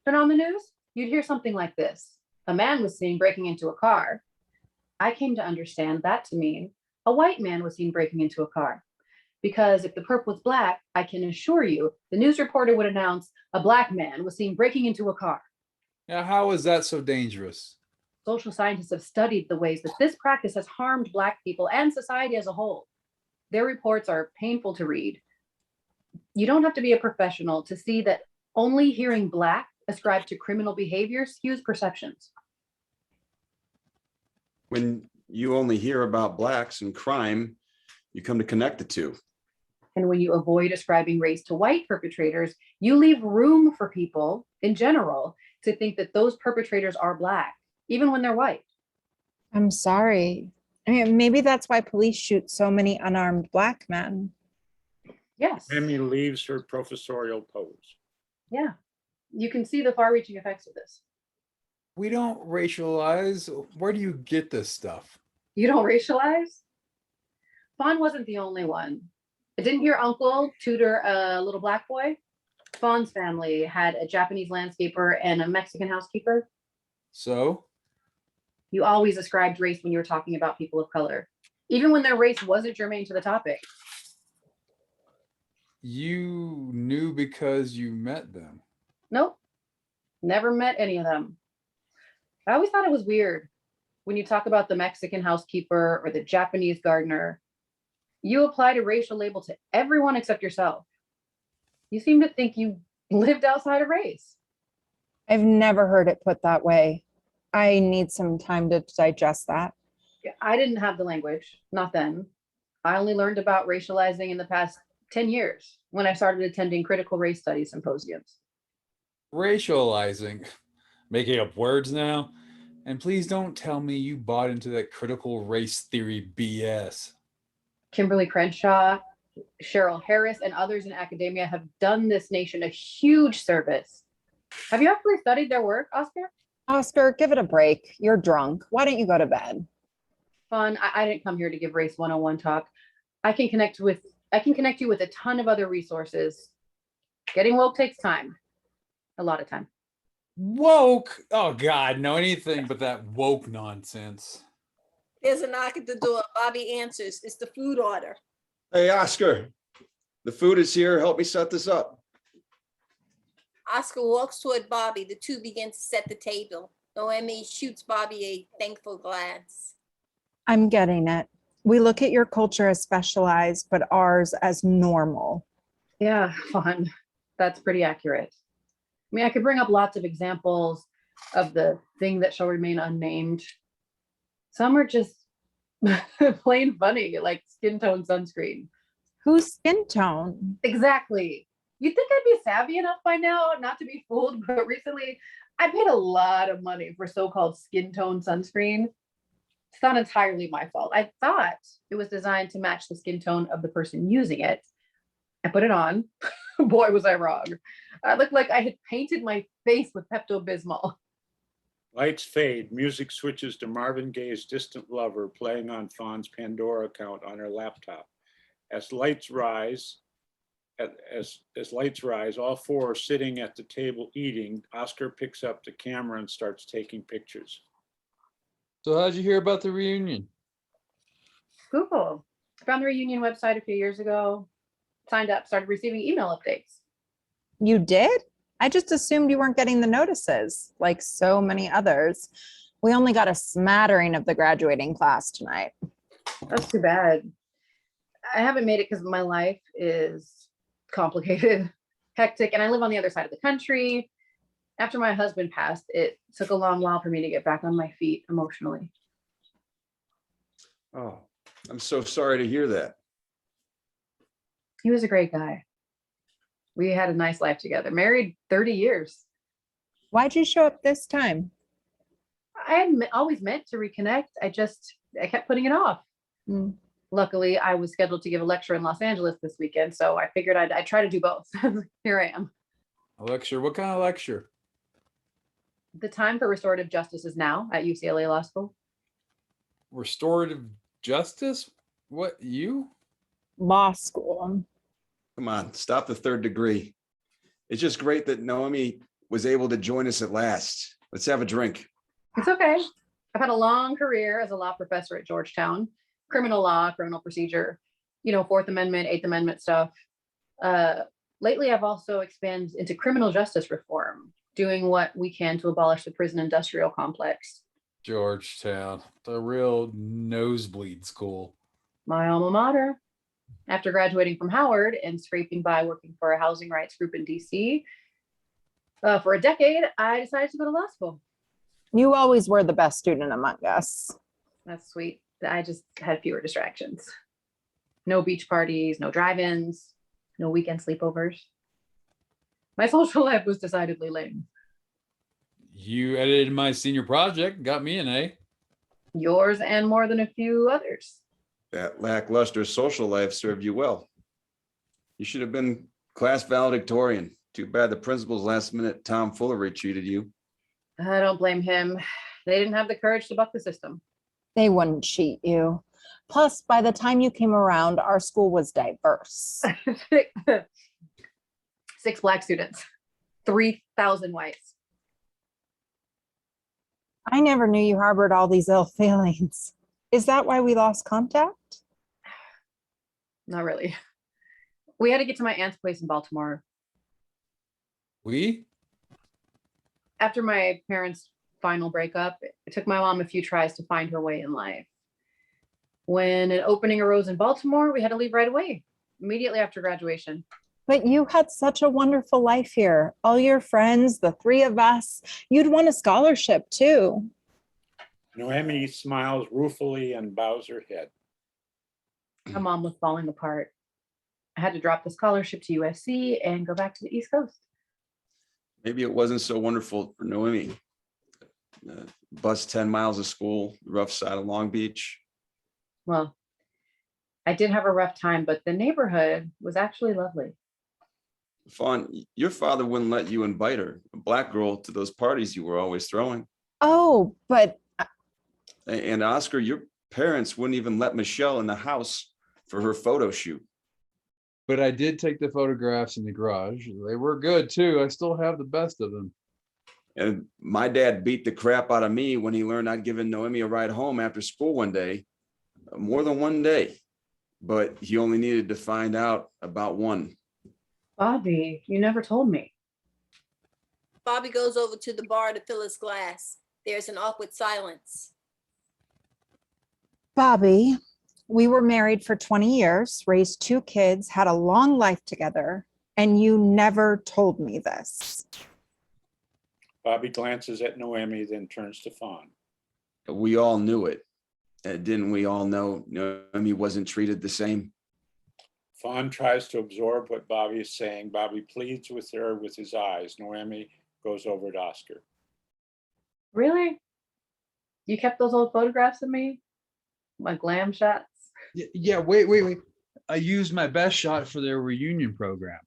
Turn on the news, you'd hear something like this. A man was seen breaking into a car. I came to understand that to mean a white man was seen breaking into a car. Because if the perp was Black, I can assure you, the news reporter would announce a Black man was seen breaking into a car. Now, how is that so dangerous? Social scientists have studied the ways that this practice has harmed Black people and society as a whole. Their reports are painful to read. You don't have to be a professional to see that only hearing Black ascribed to criminal behavior skews perceptions. When you only hear about Blacks and crime, you come to connect the two. And when you avoid ascribing race to white perpetrators, you leave room for people in general to think that those perpetrators are Black, even when they're white. I'm sorry. I mean, maybe that's why police shoot so many unarmed Black men. Yes. Emmy leaves her professorial pose. Yeah. You can see the far-reaching effects of this. We don't racialize. Where do you get this stuff? You don't racialize? Fawn wasn't the only one. Didn't your uncle tutor a little Black boy? Fawn's family had a Japanese landscaper and a Mexican housekeeper. So? You always ascribed race when you were talking about people of color, even when their race wasn't germane to the topic. You knew because you met them. Nope. Never met any of them. I always thought it was weird when you talk about the Mexican housekeeper or the Japanese gardener. You applied a racial label to everyone except yourself. You seem to think you lived outside of race. I've never heard it put that way. I need some time to digest that. I didn't have the language, not then. I only learned about racializing in the past 10 years when I started attending critical race studies symposiums. Racializing. Making up words now? And please don't tell me you bought into that critical race theory BS. Kimberly Crenshaw, Cheryl Harris, and others in academia have done this nation a huge service. Have you actually studied their work, Oscar? Oscar, give it a break. You're drunk. Why don't you go to bed? Fun. I didn't come here to give race 101 talk. I can connect you with a ton of other resources. Getting woke takes time. A lot of time. Woke? Oh God, no, anything but that woke nonsense. There's a knock at the door. Bobby answers. It's the food order. Hey, Oscar, the food is here. Help me set this up. Oscar walks toward Bobby. The two begin to set the table. Noemi shoots Bobby a thankful glance. I'm getting it. We look at your culture as specialized, but ours as normal. Yeah, fun. That's pretty accurate. I mean, I could bring up lots of examples of the thing that shall remain unnamed. Some are just plain funny, like skin tone sunscreen. Whose skin tone? Exactly. You'd think I'd be savvy enough by now not to be fooled, but recently I paid a lot of money for so-called skin tone sunscreen. It's not entirely my fault. I thought it was designed to match the skin tone of the person using it. I put it on. Boy, was I wrong. I looked like I had painted my face with Pepto-Bismol. Lights fade. Music switches to Marvin Gaye's Distant Lover playing on Fawn's Pandora account on her laptop. As lights rise, all four are sitting at the table eating. Oscar picks up the camera and starts taking pictures. So how'd you hear about the reunion? Google. Found the reunion website a few years ago. Signed up, started receiving email updates. You did? I just assumed you weren't getting the notices, like so many others. We only got a smattering of the graduating class tonight. That's too bad. I haven't made it because my life is complicated, hectic, and I live on the other side of the country. After my husband passed, it took a long while for me to get back on my feet emotionally. Oh, I'm so sorry to hear that. He was a great guy. We had a nice life together, married 30 years. Why'd you show up this time? I had always meant to reconnect. I kept putting it off. Mm. Luckily, I was scheduled to give a lecture in Los Angeles this weekend, so I figured I'd try to do both. Here I am. A lecture? What kind of lecture? The time for restorative justice is now at UCLA Law School. Restorative justice? What, you? Law school. Come on, stop the third degree. It's just great that Noemi was able to join us at last. Let's have a drink. It's okay. I've had a long career as a law professor at Georgetown, criminal law, criminal procedure, Fourth Amendment, Eighth Amendment stuff. Lately, I've also expanded into criminal justice reform, doing what we can to abolish the prison industrial complex. Georgetown, the real nosebleed school. My alma mater. After graduating from Howard and scraping by working for a housing rights group in DC, for a decade, I decided to go to law school. You always were the best student among us. That's sweet. I just had fewer distractions. No beach parties, no drive-ins, no weekend sleepovers. My social life was decidedly lame. You edited my senior project, got me an A. Yours and more than a few others. That lackluster social life served you well. You should have been class valedictorian. Too bad the principal's last minute tomfoolery cheated you. I don't blame him. They didn't have the courage to buck the system. They wouldn't cheat you. Plus, by the time you came around, our school was diverse. 6 Black students, 3,000 whites. I never knew you harbored all these ill feelings. Is that why we lost contact? Not really. We had to get to my aunt's place in Baltimore. We? After my parents' final breakup, it took my mom a few tries to find her way in life. When an opening arose in Baltimore, we had to leave right away, immediately after graduation. But you had such a wonderful life here. All your friends, the 3 of us, you'd won a scholarship too. Noemi smiles ruefully and bows her head. My mom was falling apart. I had to drop the scholarship to USC and go back to the East Coast. Maybe it wasn't so wonderful for Noemi. Bus 10 miles of school, rough side of Long Beach. Well, I did have a rough time, but the neighborhood was actually lovely. Fawn, your father wouldn't let you invite her, a black girl, to those parties you were always throwing. Oh, but And Oscar, your parents wouldn't even let Michelle in the house for her photo shoot. But I did take the photographs in the garage. They were good too. I still have the best of them. And my dad beat the crap out of me when he learned I'd given Noemi a ride home after school one day, more than one day, but he only needed to find out about one. Bobby, you never told me. Bobby goes over to the bar to fill his glass. There's an awkward silence. Bobby, we were married for 20 years, raised 2 kids, had a long life together, and you never told me this. Bobby glances at Noemi, then turns to Fawn. We all knew it. Didn't we all know Noemi wasn't treated the same? Fawn tries to absorb what Bobby is saying. Bobby pleads with her with his eyes. Noemi goes over to Oscar. Really? You kept those old photographs of me? My glam shots? Yeah, wait. I used my best shot for their reunion program.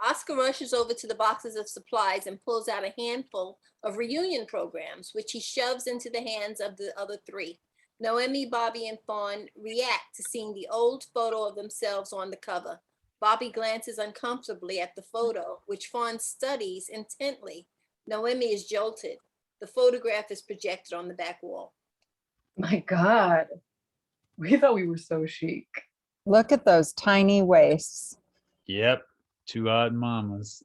Oscar rushes over to the boxes of supplies and pulls out a handful of reunion programs, which he shoves into the hands of the other 3. Noemi, Bobby, and Fawn react to seeing the old photo of themselves on the cover. Bobby glances uncomfortably at the photo, which Fawn studies intently. Noemi is jolted. The photograph is projected on the back wall. My God, we thought we were so chic. Look at those tiny waists. Yep, 2 odd mamas.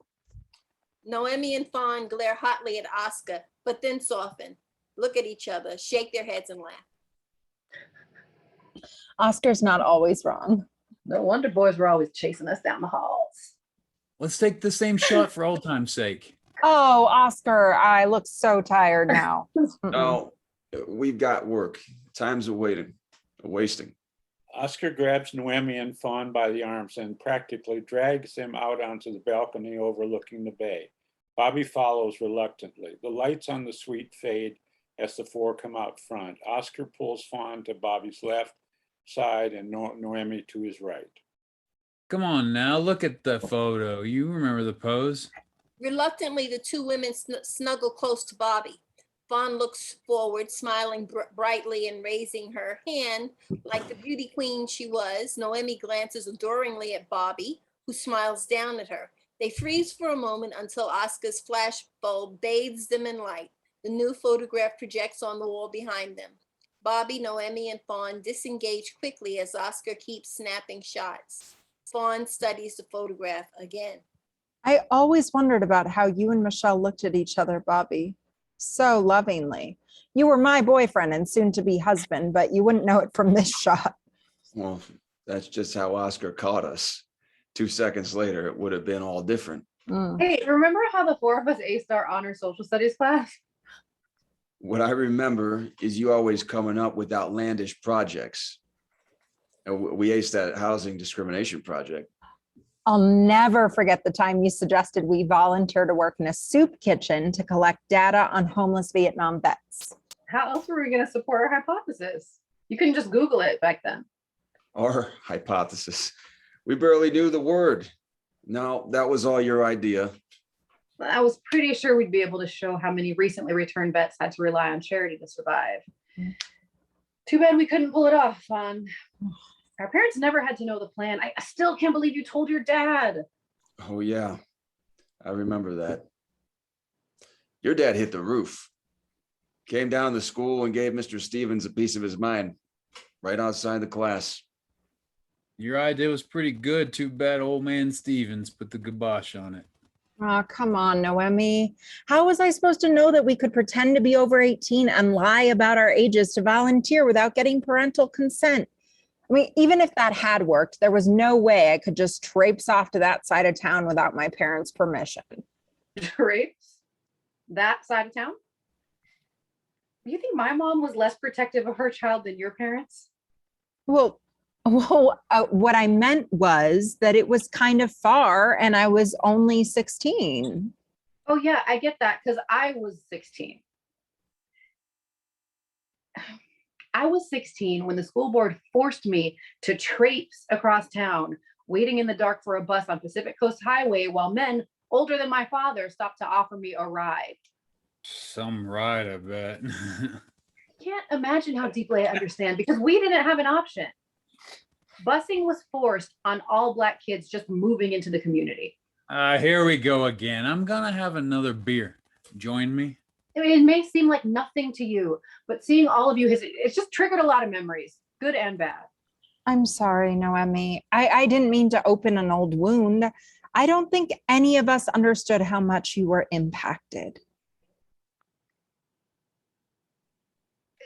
Noemi and Fawn glare hotly at Oscar, but then soften, look at each other, shake their heads, and laugh. Oscar's not always wrong. No wonder boys were always chasing us down the halls. Let's take the same shot for old time's sake. Oh, Oscar, I look so tired now. No, we've got work. Time's wasting. Oscar grabs Noemi and Fawn by the arms and practically drags them out onto the balcony overlooking the bay. Bobby follows reluctantly. The lights on the suite fade as the 4 come out front. Oscar pulls Fawn to Bobby's left side and Noemi to his right. Come on now, look at the photo. You remember the pose? Reluctantly, the 2 women snuggle close to Bobby. Fawn looks forward, smiling brightly and raising her hand like the beauty queen she was. Noemi glances adoringly at Bobby, who smiles down at her. They freeze for a moment until Oscar's flash bulb bathes them in light. The new photograph projects on the wall behind them. Bobby, Noemi, and Fawn disengage quickly as Oscar keeps snapping shots. Fawn studies the photograph again. I always wondered about how you and Michelle looked at each other, Bobby. So lovingly. You were my boyfriend and soon to be husband, but you wouldn't know it from this shot. Well, that's just how Oscar caught us. 2 seconds later, it would have been all different. Hey, remember how the 4 of us aced our honor social studies class? What I remember is you always coming up with outlandish projects. We aced that housing discrimination project. I'll never forget the time you suggested we volunteer to work in a soup kitchen to collect data on homeless Vietnam vets. How else were we going to support our hypothesis? You couldn't just Google it back then. Our hypothesis. We barely knew the word. No, that was all your idea. I was pretty sure we'd be able to show how many recently returned vets had to rely on charity to survive. Too bad we couldn't pull it off, Fawn. Our parents never had to know the plan. I still can't believe you told your dad. Oh, yeah. I remember that. Your dad hit the roof. Came down to school and gave Mr. Stevens a piece of his mind right outside the class. Your idea was pretty good. Too bad old man Stevens put the kibosh on it. Oh, come on, Noemi. How was I supposed to know that we could pretend to be over 18 and lie about our ages to volunteer without getting parental consent? I mean, even if that had worked, there was no way I could just traipse off to that side of town without my parents' permission. Rapes? That side of town? You think my mom was less protective of her child than your parents? Well, what I meant was that it was kind of far and I was only 16. Oh yeah, I get that because I was 16. I was 16 when the school board forced me to traipse across town, waiting in the dark for a bus on Pacific Coast Highway while men older than my father stopped to offer me a ride. Some ride, I bet. Can't imagine how deeply I understand because we didn't have an option. Busing was forced on all Black kids just moving into the community. Here we go again. I'm gonna have another beer. join me? I mean, it may seem like nothing to you, but seeing all of you it's just triggered a lot of memories, good and bad. I'm sorry, Noemi. I didn't mean to open an old wound. I don't think any of us understood how much you were impacted.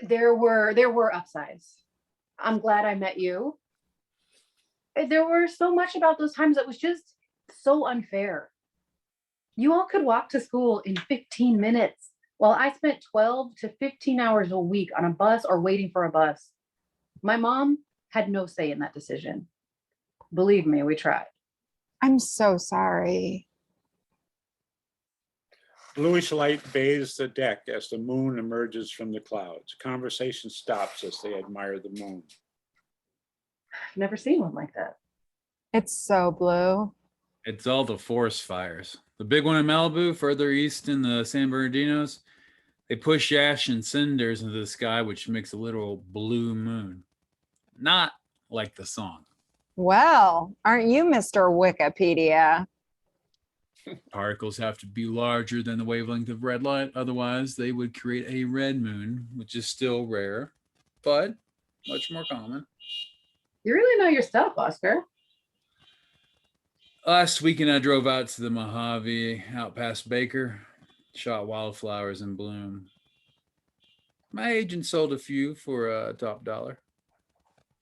There were upsides. I'm glad I met you. There were so much about those times that was just so unfair. You all could walk to school in 15 minutes while I spent 12 to 15 hours a week on a bus or waiting for a bus. My mom had no say in that decision. Believe me, we tried. I'm so sorry. Bluish light bathes the deck as the moon emerges from the clouds. Conversation stops as they admire the moon. I've never seen one like that. It's so blue. It's all the forest fires. The big one in Malibu, further east in the San Bernardinos, they push ash and cinders into the sky, which makes a literal blue moon. Not like the song. Well, aren't you Mr. Wikipedia? Particles have to be larger than the wavelength of red light, otherwise they would create a red moon, which is still rare, but much more common. You really know your stuff, Oscar. Last weekend I drove out to the Mojave, out past Baker, shot wildflowers in bloom. My agent sold a few for a top dollar.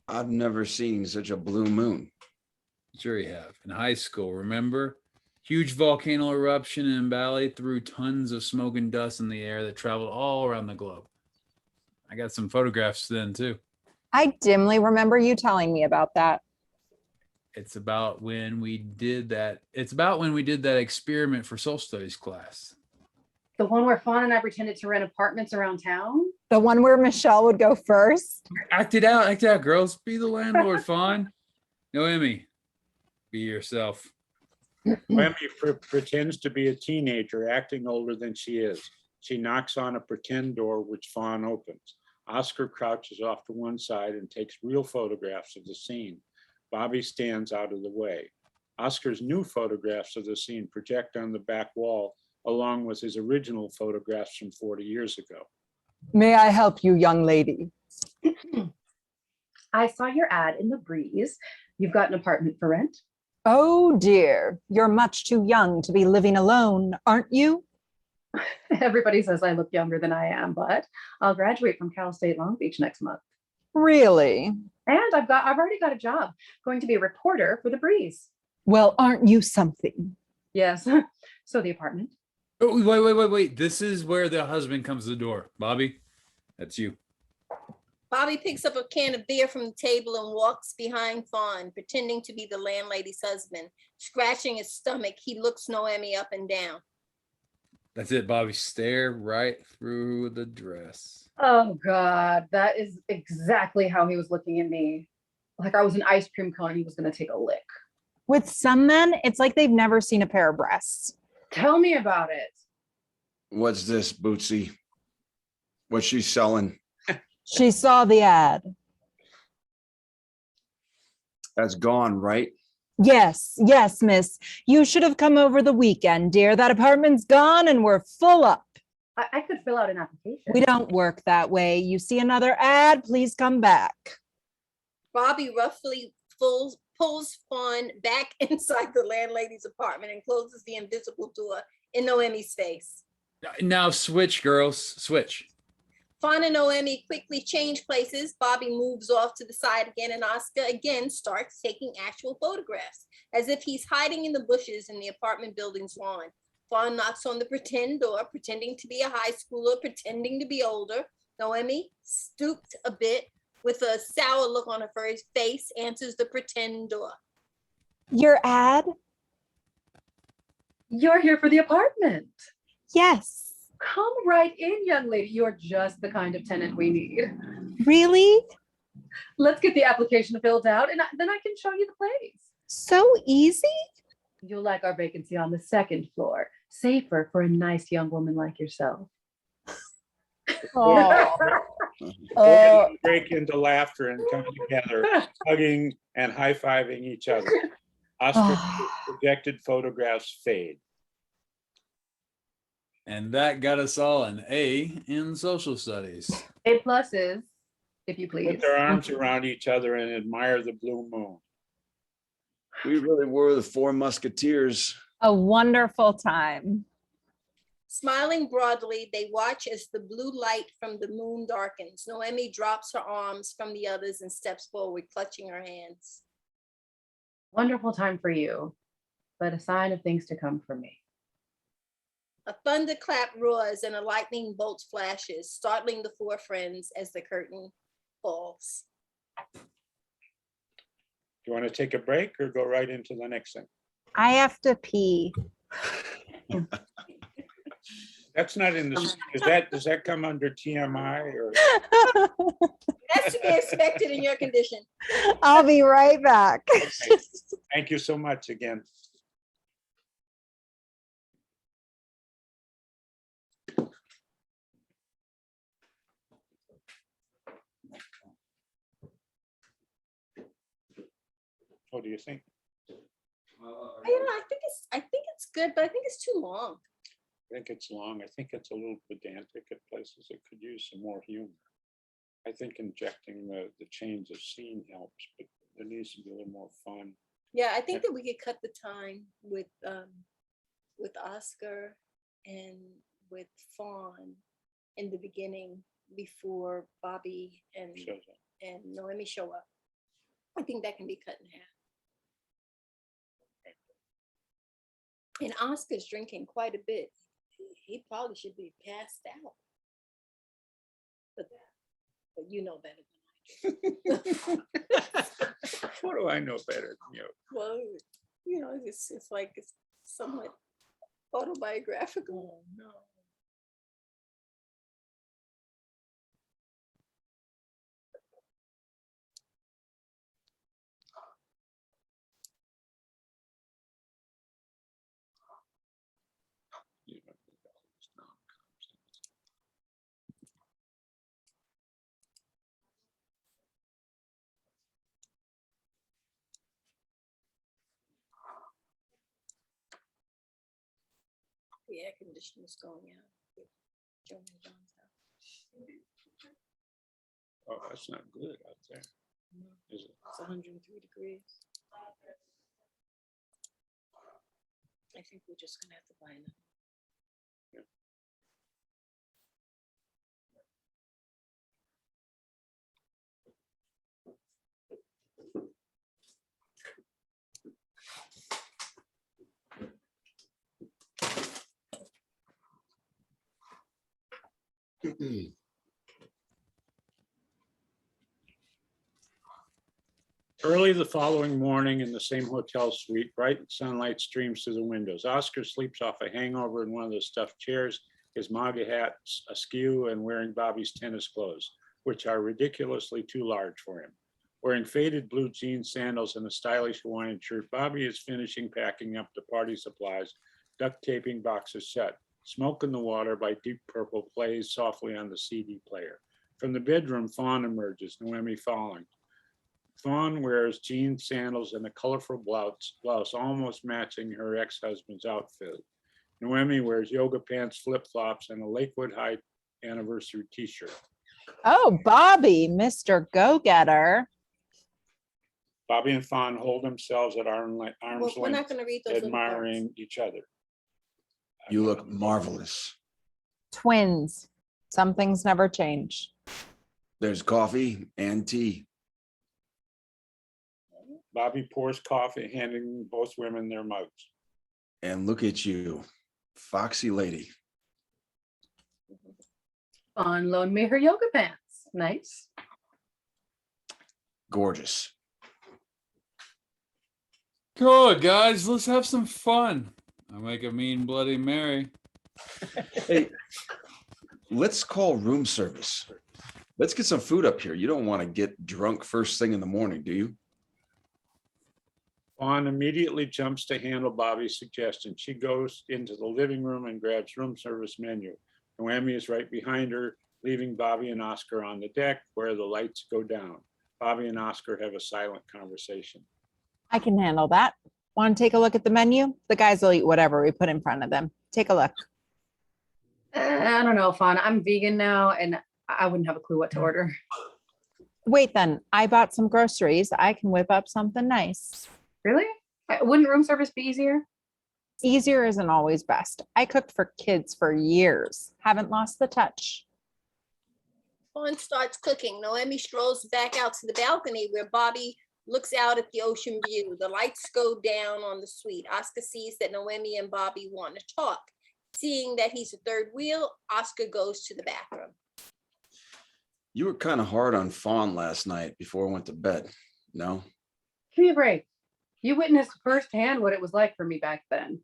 I've never seen such a blue moon. Sure you have. In high school, remember? Huge volcano eruption in Bali threw tons of smoke and dust in the air that traveled all around the globe. I got some photographs then too. I dimly remember you telling me about that. It's about when we did that. It's about when we did that experiment for Soul Studies class. The one where Fawn and I pretended to rent apartments around town? The one where Michelle would go first. Act it out, girls. Be the landlord, Fawn. Noemi, be yourself. Noemi pretends to be a teenager, acting older than she is. She knocks on a pretend door, which Fawn opens. Oscar crouches off to one side and takes real photographs of the scene. Bobby stands out of the way. Oscar's new photographs of the scene project on the back wall, along with his original photographs from 40 years ago. May I help you, young lady? I saw your ad in the Breeze. You've got an apartment for rent? Oh dear, you're much too young to be living alone, aren't you? Everybody says I look younger than I am, but I'll graduate from Cal State Long Beach next month. Really? And I've already got a job, going to be a reporter for the Breeze. Well, aren't you something? Yes. So the apartment. Oh, wait. This is where the husband comes to the door. Bobby, that's you. Bobby picks up a can of beer from the table and walks behind Fawn, pretending to be the landlady's husband. Scratching his stomach, he looks Noemi up and down. That's it, Bobby. Stare right through the dress. Oh God, that is exactly how he was looking at me. Like I was an ice cream cone and he was going to take a lick. With some men, it's like they've never seen a pair of breasts. Tell me about it. What's this, Bootsy? What's she selling? She saw the ad. That's gone, right? Yes, miss. You should have come over the weekend, dear. That apartment's gone and we're full up. I could fill out an application. We don't work that way. You see another ad, please come back. Bobby roughly pulls Fawn back inside the landlady's apartment and closes the invisible door in Noemi's face. Now switch, girls. Switch. Fawn and Noemi quickly change places. Bobby moves off to the side again, and Oscar again starts taking actual photographs, as if he's hiding in the bushes in the apartment building's lawn. Fawn knocks on the pretend door, pretending to be a high schooler, pretending to be older. Noemi, stooped a bit, with a sour look on her face, answers the pretend door. Your ad? You're here for the apartment. Yes. Come right in, young lady. You're just the kind of tenant we need. Really? Let's get the application filled out and then I can show you the place. So easy? You'll like our vacancy on the second floor. Safer for a nice young woman like yourself. Oh. Both break into laughter and come together, hugging and high-fiving each other. Oscar's projected photographs fade. And that got us all an A in social studies. A pluses, if you Put please. their arms around each other and admire the blue moon. We really were the Four Musketeers. A wonderful time. Smiling broadly, they watch as the blue light from the moon darkens. Noemi drops her arms from the others and steps forward, clutching her hands. Wonderful time for you, but a sign of things to come for me. A thunderclap roars and a lightning bolt flashes, startling the four friends as the curtain falls. Do you want to take a break or go right into the next thing? I have to pee. That's not in the, does that come under TMI or? That's to be expected in your condition. I'll be right back. Okay. Thank you so much again. What do you think? I think it's good, but I think it's too long. I think it's long. I think it's a little pedantic at places. It could use some more humor. I think injecting the change of scene helps, but there needs to be a little more fun. Yeah, I think that we could cut the time with Oscar and with Fawn in the beginning before Bobby and Noemi show up. I think that can be cut in half. And Oscar's drinking quite a bit. He probably should be passed out. But you know better than I do. What do I know better than you? Well, you know, it's like it's somewhat autobiographical. Oh, no. You don't think all this nonsense. The air conditioner's going out. with Joe and John's house. Oh, that's not good out there, is it? It's 103 degrees. I think we're just gonna have to buy another. Early the following morning in the same hotel suite, bright sunlight streams through the windows. Oscar sleeps off a hangover in one of the stuffed chairs, his MAGA hat askew and wearing Bobby's tennis clothes, which are ridiculously too large for him. Wearing faded blue jean sandals and a stylish Hawaiian shirt, Bobby is finishing packing up the party supplies, duct taping boxes shut. Smoke in the Water by Deep Purple plays softly on the CD player. From the bedroom, Fawn emerges, Noemi following. Fawn wears jean sandals and a colorful blouse almost matching her ex-husband's outfit. Noemi wears yoga pants, flip-flops, and a Lakewood High anniversary t-shirt. Oh, Bobby, Mr. Go-Getter. Bobby and Fawn hold themselves at arm's Well, we're not length, gonna read those little parts. admiring each other. You look marvelous. Twins. Some things never change. There's coffee and tea. Bobby pours coffee, handing both women their mugs. And look at you, foxy lady. Fawn loaned me her yoga pants. Nice. Gorgeous. Good, guys, let's have some fun. I'll make a mean Bloody Mary. Hey, let's call room service. Let's get some food up here. You don't want to get drunk first thing in the morning, do you? Fawn immediately jumps to handle Bobby's suggestion. She goes into the living room and grabs room service menu. Noemi is right behind her, leaving Bobby and Oscar on the deck where the lights go down. Bobby and Oscar have a silent conversation. I can handle that. Want to take a look at the menu? The guys will eat whatever we put in front of them. Take a look. I don't know, Fawn. I'm vegan now, and I wouldn't have a clue what to order. Wait, then I bought some groceries. I can whip up something nice. Really? Wouldn't room service be easier? Easier isn't always best. I cooked for kids for years. Haven't lost the touch. Fawn starts cooking. Noemi strolls back out to the balcony where Bobby looks out at the ocean view. The lights go down on the suite. Oscar sees that Noemi and Bobby want to talk. Seeing that he's a third wheel, Oscar goes to the bathroom. You were kind of hard on Fawn last night before I went to bed. No? Give me a break. You witnessed firsthand what it was like for me back then.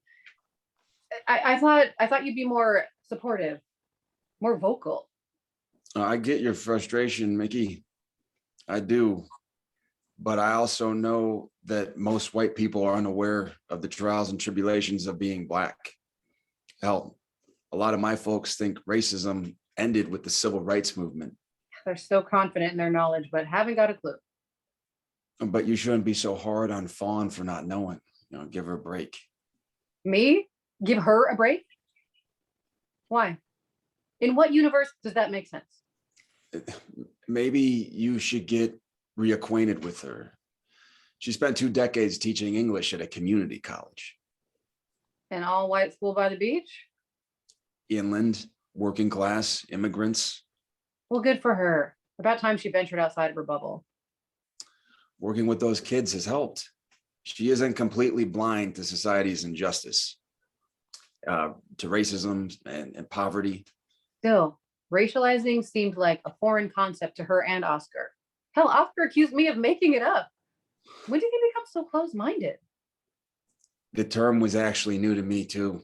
I thought you'd be more supportive, more vocal. I get your frustration, Mickey. I do. But I also know that most white people are unaware of the trials and tribulations of being Black. Hell, a lot of my folks think racism ended with the civil rights movement. They're so confident in their knowledge, but haven't got a clue. But you shouldn't be so hard on Fawn for not knowing. Give her a break. Me? Give her a break? Why? In what universe does that make sense? Maybe you should get reacquainted with her. She spent 2 decades teaching English at a community college. An all-white school by the beach? Inland, working class, immigrants. Well, good for her. About time she ventured outside of her bubble. Working with those kids has helped. She isn't completely blind to society's injustice, to racism and poverty. Still, racializing seemed like a foreign concept to her and Oscar. Hell, Oscar accused me of making it up. When did he become so close-minded? The term was actually new to me too.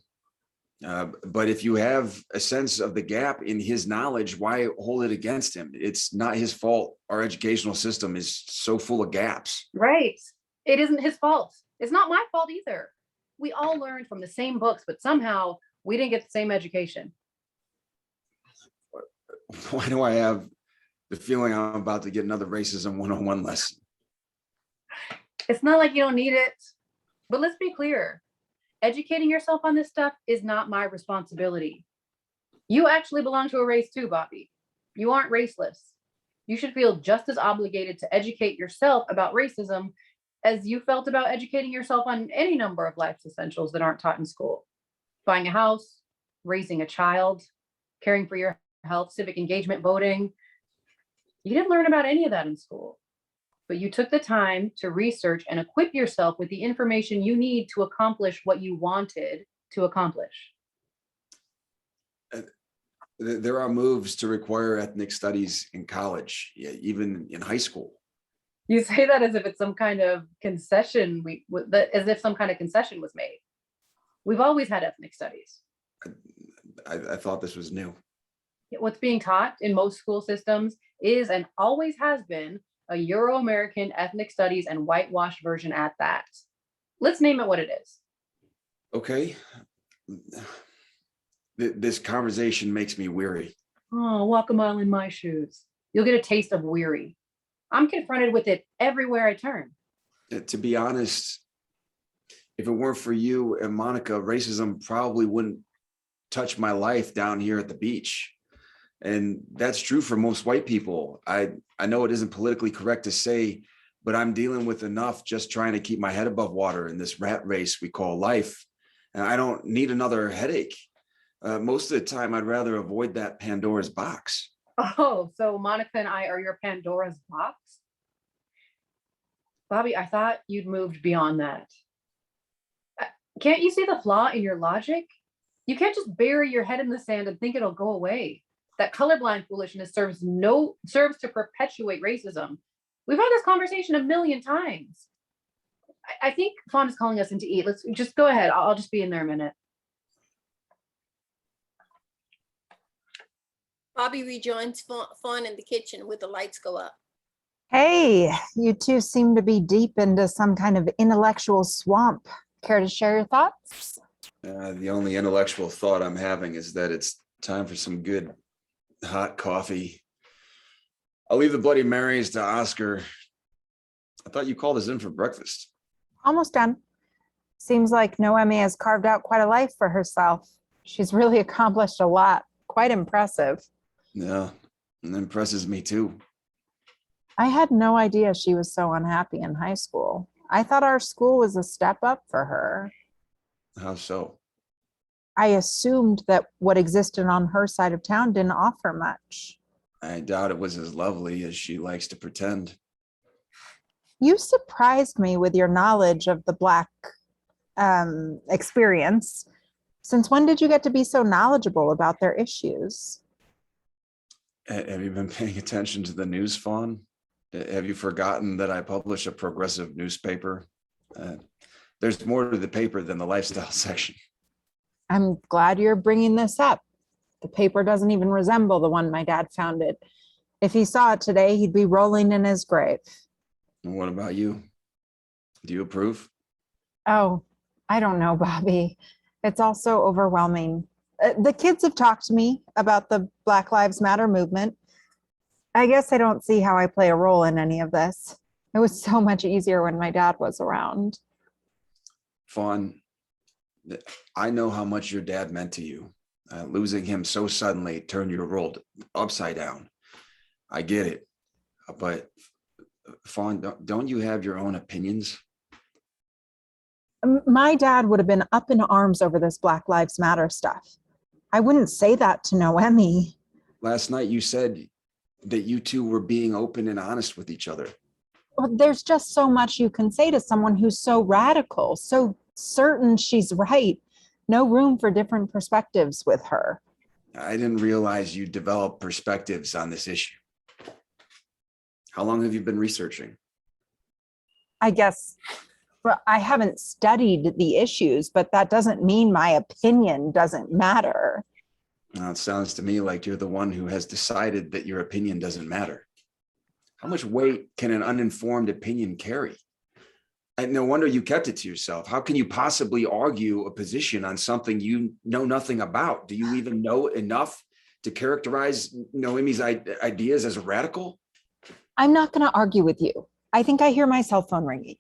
But if you have a sense of the gap in his knowledge, why hold it against him? It's not his fault. Our educational system is so full of gaps. Right. It isn't his fault. It's not my fault either. We all learned from the same books, but somehow we didn't get the same education. Why do I have the feeling I'm about to get another racism 101 lesson? It's not like you don't need it, but let's be clear. Educating yourself on this stuff is not my responsibility. You actually belong to a race too, Bobby. You aren't raceless. You should feel just as obligated to educate yourself about racism as you felt about educating yourself on any number of life's essentials that aren't taught in school. Buying a house, raising a child, caring for your health, civic engagement, voting. You didn't learn about any of that in school, but you took the time to research and equip yourself with the information you need to accomplish what you wanted to accomplish. There are moves to require ethnic studies in college, even in high school. You say that as if it's some kind of concession, as if some kind of concession was made. We've always had ethnic studies. I thought this was new. What's being taught in most school systems is and always has been a Euro-American ethnic studies and whitewashed version at that. Let's name it what it is. Okay. This conversation makes me weary. Oh, walk a mile in my shoes. You'll get a taste of weary. I'm confronted with it everywhere I turn. To be honest, if it weren't for you and Monica, racism probably wouldn't touch my life down here at the beach. And that's true for most white people. I know it isn't politically correct to say, but I'm dealing with enough just trying to keep my head above water in this rat race we call life. And I don't need another headache. Most of the time, I'd rather avoid that Pandora's box. Oh, so Monica and I are your Pandora's box? Bobby, I thought you'd moved beyond that. Can't you see the flaw in your logic? You can't just bury your head in the sand and think it'll go away. That colorblind foolishness serves to perpetuate racism. We've had this conversation a million times. I think Fawn is calling us in to eat. Let's just go ahead. I'll just be in there a minute. Bobby rejoins Fawn in the kitchen where the lights go up. Hey, you two seem to be deep into some kind of intellectual swamp. Care to share your thoughts? The only intellectual thought I'm having is that it's time for some good hot coffee. I'll leave the Bloody Marys to Oscar. I thought you called us in for breakfast. Almost done. Seems like Noemi has carved out quite a life for herself. She's really accomplished a lot. quite impressive. Yeah, it impresses me too. I had no idea she was so unhappy in high school. I thought our school was a step up for her. How so? I assumed that what existed on her side of town didn't offer much. I doubt it was as lovely as she likes to pretend. You surprised me with your knowledge of the Black experience. Since when did you get to be so knowledgeable about their issues? Have you been paying attention to the news, Fawn? Have you forgotten that I publish a progressive newspaper? There's more to the paper than the lifestyle section. I'm glad you're bringing this up. The paper doesn't even resemble the one my dad founded. If he saw it today, he'd be rolling in his grave. And what about you? Do you approve? Oh, I don't know, Bobby. It's all so overwhelming. The kids have talked to me about the Black Lives Matter movement. I guess I don't see how I play a role in any of this. It was so much easier when my dad was around. Fawn, I know how much your dad meant to you. Losing him so suddenly turned your world upside down. I get it. But Fawn, don't you have your own opinions? My dad would have been up in arms over this Black Lives Matter stuff. I wouldn't say that to Noemi. Last night you said that you two were being open and honest with each other. Well, there's just so much you can say to someone who's so radical, so certain she's right. No room for different perspectives with her. I didn't realize you developed perspectives on this issue. How long have you been researching? I guess, well, I haven't studied the issues, but that doesn't mean my opinion doesn't matter. It sounds to me like you're the one who has decided that your opinion doesn't matter. How much weight can an uninformed opinion carry? And no wonder you kept it to yourself. How can you possibly argue a position on something you know nothing about? Do you even know enough to characterize Noemi's ideas as radical? I'm not going to argue with you. I think I hear my cell phone ringing.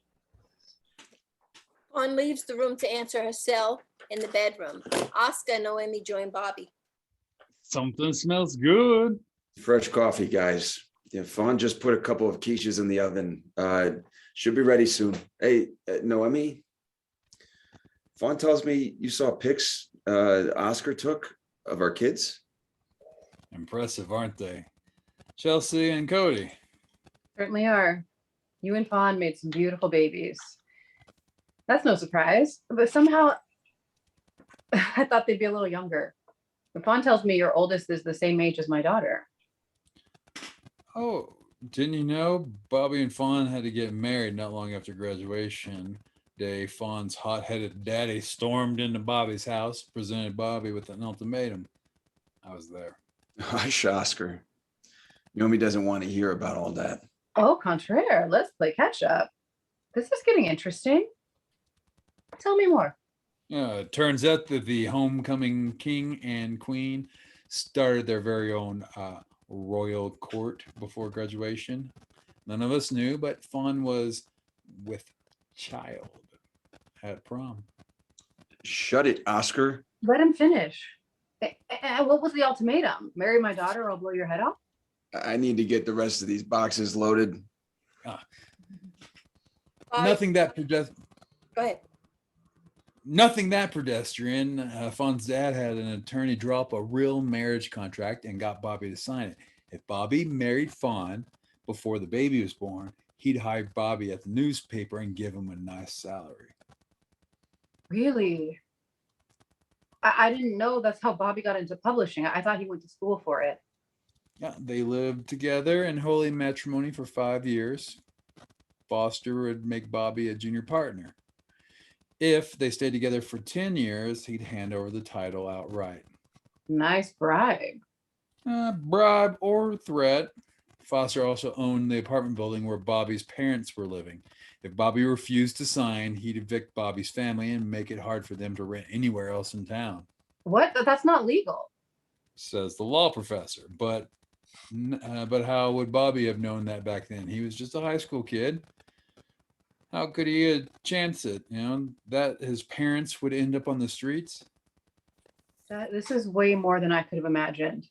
Fawn leaves the room to answer her cell in the bedroom. Oscar and Noemi join Bobby. Something smells good. Fresh coffee, guys. Yeah, Fawn just put a couple of quiches in the oven. Should be ready soon. Hey, Noemi, Fawn tells me you saw pics Oscar took of our kids. Impressive, aren't they? Chelsea and Cody. Certainly are. You and Fawn made some beautiful babies. That's no surprise, but somehow I thought they'd be a little younger. But Fawn tells me your oldest is the same age as my daughter. Oh, didn't you know Bobby and Fawn had to get married not long after graduation day? Fawn's hot-headed daddy stormed into Bobby's house, presented Bobby with an ultimatum. I was there. Hush, Oscar. Naomi doesn't want to hear about all that. Au contraire, let's play catch up. This is getting interesting. Tell me more. It turns out that the homecoming king and queen started their very own royal court before graduation. None of us knew, but Fawn was with child at prom. Shut it, Oscar. Let him finish. And what was the ultimatum? Marry my daughter or I'll blow your head off? I need to get the rest of these boxes loaded. Nothing that Go ahead. Nothing that pedestrian. Fawn's dad had an attorney draw up a real marriage contract and got Bobby to sign it. If Bobby married Fawn before the baby was born, he'd hire Bobby at the newspaper and give him a nice salary. Really? I didn't know that's how Bobby got into publishing. I thought he went to school for it. Yeah, they lived together in holy matrimony for 5 years. Foster would make Bobby a junior partner. If they stayed together for 10 years, he'd hand over the title outright. Nice bribe. Bribe or threat. Foster also owned the apartment building where Bobby's parents were living. If Bobby refused to sign, he'd evict Bobby's family and make it hard for them to rent anywhere else in town. What? That's not legal. Says the law professor. But how would Bobby have known that back then? He was just a high school kid. How could he chance it? That his parents would end up on the streets? This is way more than I could have imagined.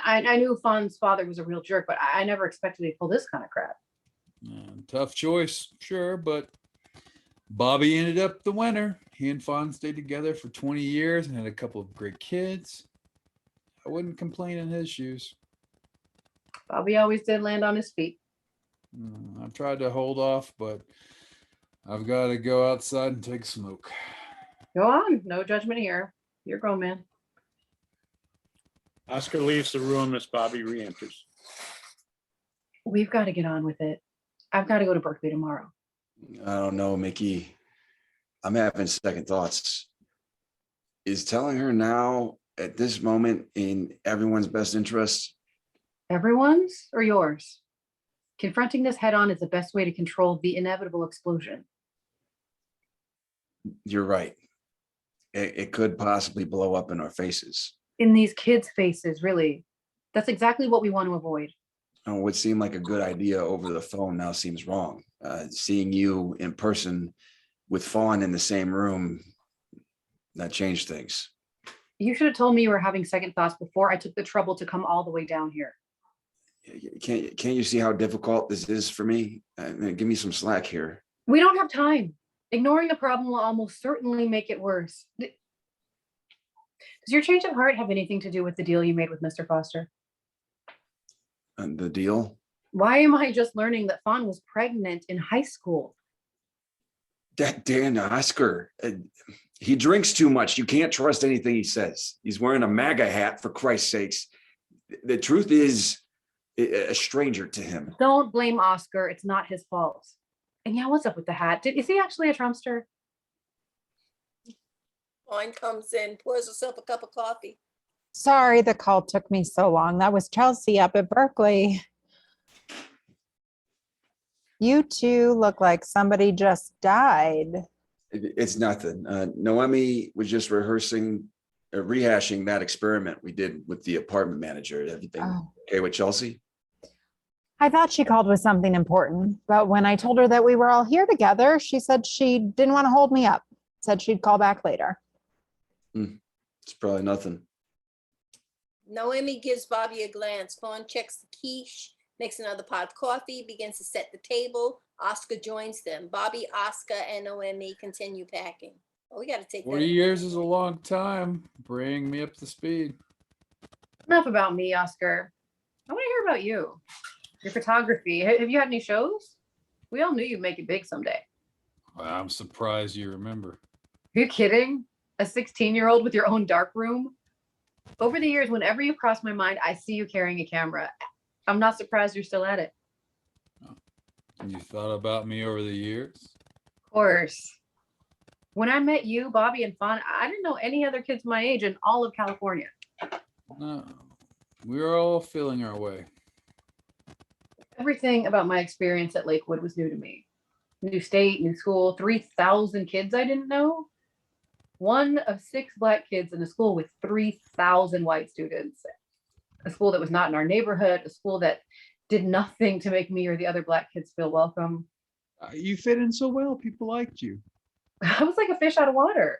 I knew Fawn's father was a real jerk, but I never expected he'd pull this kind of crap. Tough choice, sure, but Bobby ended up the winner. He and Fawn stayed together for 20 years and had a couple of great kids. I wouldn't complain in his shoes. Bobby always did land on his feet. I've tried to hold off, but I've got to go outside and take a smoke. Go on, no judgment here. You're a grown man. Oscar leaves the room as Bobby re-enters. We've got to get on with it. I've got to go to Berkeley tomorrow. I don't know, Mickey. I'm having second thoughts. Is telling her now at this moment in everyone's best interest? Everyone's or yours? Confronting this head on is the best way to control the inevitable explosion. You're right. It could possibly blow up in our faces. In these kids' faces, really. That's exactly what we want to avoid. What seemed like a good idea over the phone now seems wrong. Seeing you in person with Fawn in the same room, that changed things. You should have told me you were having second thoughts before I took the trouble to come all the way down here. Can't you see how difficult this is for me? Give me some slack here. We don't have time. Ignoring the problem will almost certainly make it worse. Does your change of heart have anything to do with the deal you made with Mr. Foster? And the deal? Why am I just learning that Fawn was pregnant in high school? That Dan Oscar, he drinks too much. You can't trust anything he says. He's wearing a MAGA hat, for Christ's sakes. The truth is a stranger to him. Don't blame Oscar. It's not his fault. And yeah, what's up with the hat? Is he actually a Trumpster? Fawn comes in, pours herself a cup of coffee. Sorry, the call took me so long. That was Chelsea up at Berkeley. You two look like somebody just died. It's nothing. Noemi was just rehashing that experiment we did with the apartment manager. Everything okay with Chelsea? I thought she called with something important, but when I told her that we were all here together, she said she didn't want to hold me up. Said she'd call back later. It's probably nothing. Noemi gives Bobby a glance. Fawn checks the quiche, makes another pot of coffee, begins to set the table. Oscar joins them. Bobby, Oscar, and Noemi continue packing. Oh, we got to take 40 that. years is a long time. Bring me up to speed. Enough about me, Oscar. I want to hear about you. Your photography. Have you had any shows? We all knew you'd make it big someday. I'm surprised you remember. Are you kidding? A 16-year-old with your own dark room? Over the years, whenever you cross my mind, I see you carrying a camera. I'm not surprised you're still at it. You thought about me over the years? Of course. When I met you, Bobby, and Fawn, I didn't know any other kids my age in all of California. No, we were all feeling our way. Everything about my experience at Lakewood was new to me. New state, new school, 3,000 kids I didn't know. One of 6 Black kids in a school with 3,000 white students. A school that was not in our neighborhood, a school that did nothing to make me or the other Black kids feel welcome. You fit in so well. People liked you. I was like a fish out of water.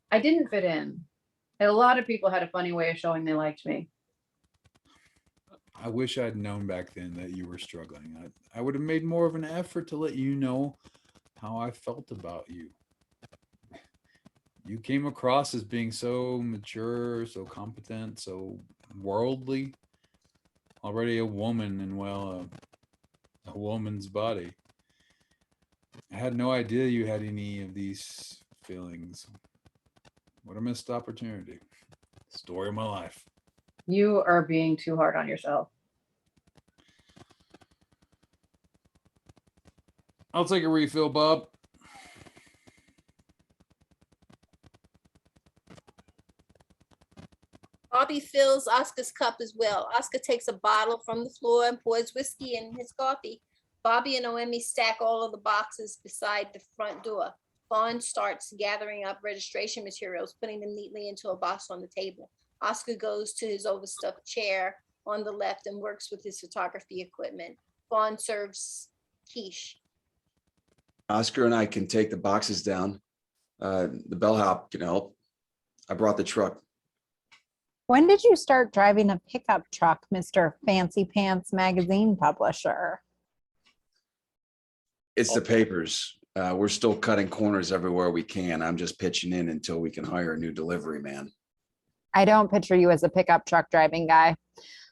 I didn't fit in. And a lot of people had a funny way of showing they liked me. I wish I'd known back then that you were struggling. I would have made more of an effort to let you know how I felt about you. You came across as being so mature, so competent, so worldly. Already a woman and, well, a woman's body. I had no idea you had any of these feelings. What a missed opportunity. Story of my life. You are being too hard on yourself. I'll take a refill, Bob. Bobby fills Oscar's cup as well. Oscar takes a bottle from the floor and pours whiskey in his coffee. Bobby and Noemi stack all of the boxes beside the front door. Fawn starts gathering up registration materials, putting them neatly into a box on the table. Oscar goes to his overstuffed chair on the left and works with his photography equipment. Fawn serves quiche. Oscar and I can take the boxes down. The bellhop can help. I brought the truck. When did you start driving a pickup truck, Mr. Fancy Pants magazine publisher? It's the papers. We're still cutting corners everywhere we can. I'm just pitching in until we can hire a new delivery man. I don't picture you as a pickup truck driving guy.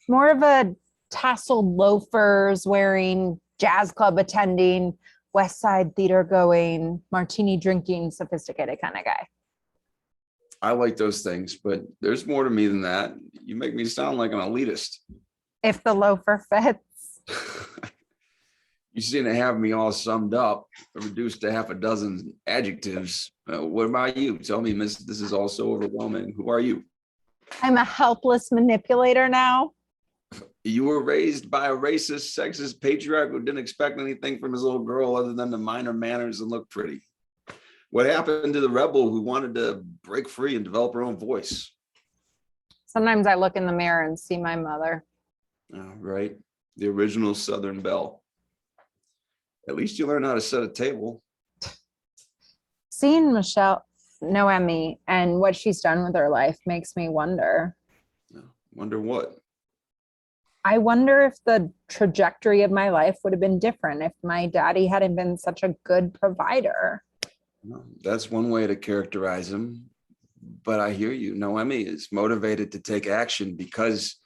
More of a tasseled loafers wearing, jazz club attending, West Side theater going, martini drinking, sophisticated kind of guy. I like those things, but there's more to me than that. You make me sound like an elitist. If the loafer fits. You seem to have me all summed up, reduced to half a dozen adjectives. What about you? Tell me, miss, this is all so overwhelming. Who are you? I'm a helpless manipulator now. You were raised by a racist, sexist patriarch who didn't expect anything from his little girl other than to mind her manners and look pretty. What happened to the rebel who wanted to break free and develop her own voice? Sometimes I look in the mirror and see my mother. Right. The original Southern Belle. At least you learn how to set a table. Seeing Noemi and what she's done with her life makes me wonder. Wonder what? I wonder if the trajectory of my life would have been different if my daddy hadn't been such a good provider. That's one way to characterize him. But I hear you. Noemi is motivated to take action because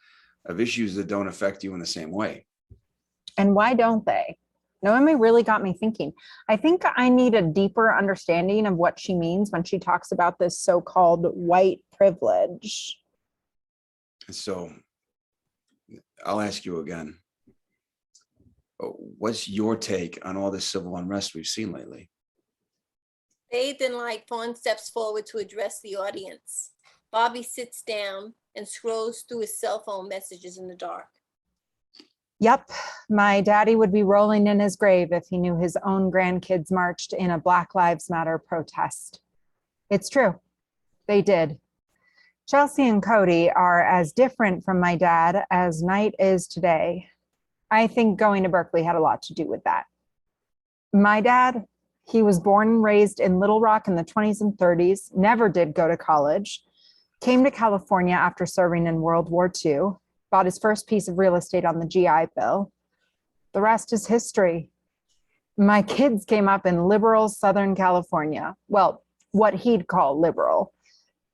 of issues that don't affect you in the same way. And why don't they? Noemi really got me thinking. I think I need a deeper understanding of what she means when she talks about this so-called white privilege. So I'll ask you again. What's your take on all this civil unrest we've seen lately? Bathed in light, Fawn steps forward to address the audience. Bobby sits down and scrolls through his cell phone messages in the dark. Yep, my daddy would be rolling in his grave if he knew his own grandkids marched in a Black Lives Matter protest. It's true, they did. Chelsea and Cody are as different from my dad as night is today. I think going to Berkeley had a lot to do with that. My dad, he was born and raised in Little Rock in the 20s and 30s, never did go to college, came to California after serving in World War II, bought his first piece of real estate on the GI Bill. The rest is history. My kids came up in liberal Southern California. Well, what he'd call liberal.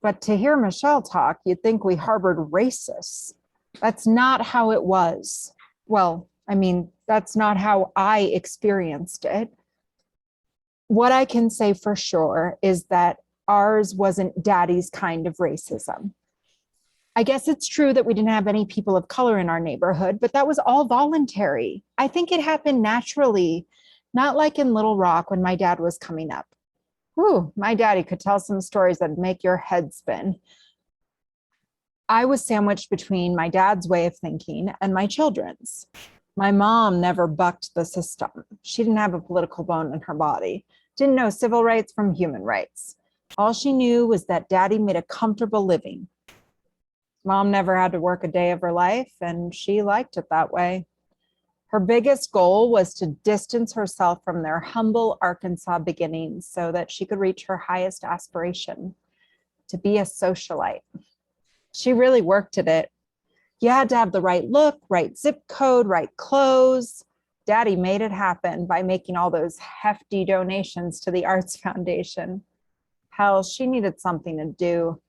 But to hear Michelle talk, you'd think we harbored racists. That's not how it was. Well, I mean, that's not how I experienced it. What I can say for sure is that ours wasn't daddy's kind of racism. I guess it's true that we didn't have any people of color in our neighborhood, but that was all voluntary. I think it happened naturally, not like in Little Rock when my dad was coming up. Whew, my daddy could tell some stories that'd make your head spin. I was sandwiched between my dad's way of thinking and my children's. My mom never bucked the system. She didn't have a political bone in her body, didn't know civil rights from human rights. All she knew was that daddy made a comfortable living. Mom never had to work a day of her life, and she liked it that way. Her biggest goal was to distance herself from their humble Arkansas beginnings so that she could reach her highest aspiration, to be a socialite. She really worked at it. You had to have the right look, right zip code, right clothes. Daddy made it happen by making all those hefty donations to the Arts Foundation. Hell, she needed something to do.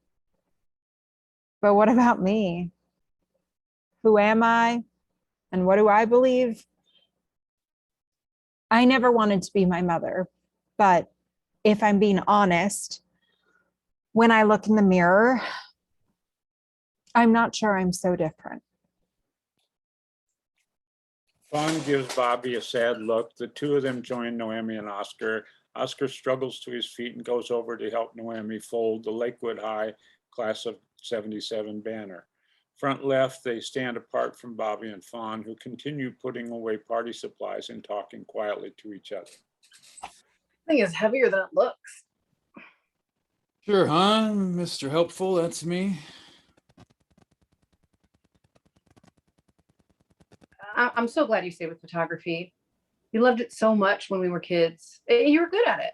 But what about me? Who am I? And what do I believe? I never wanted to be my mother, but if I'm being honest, when I look in the mirror, I'm not sure I'm so different. Fawn gives Bobby a sad look. The two of them join Noemi and Oscar. Oscar struggles to his feet and goes over to help Noemi fold the Lakewood High class of '77 banner. Front left, they stand apart from Bobby and Fawn, who continue putting away party supplies and talking quietly to each other. Thing is heavier than it looks. Sure, huh, Mr. Helpful? That's me. I'm so glad you stayed with photography. You loved it so much when we were kids. You were good at it.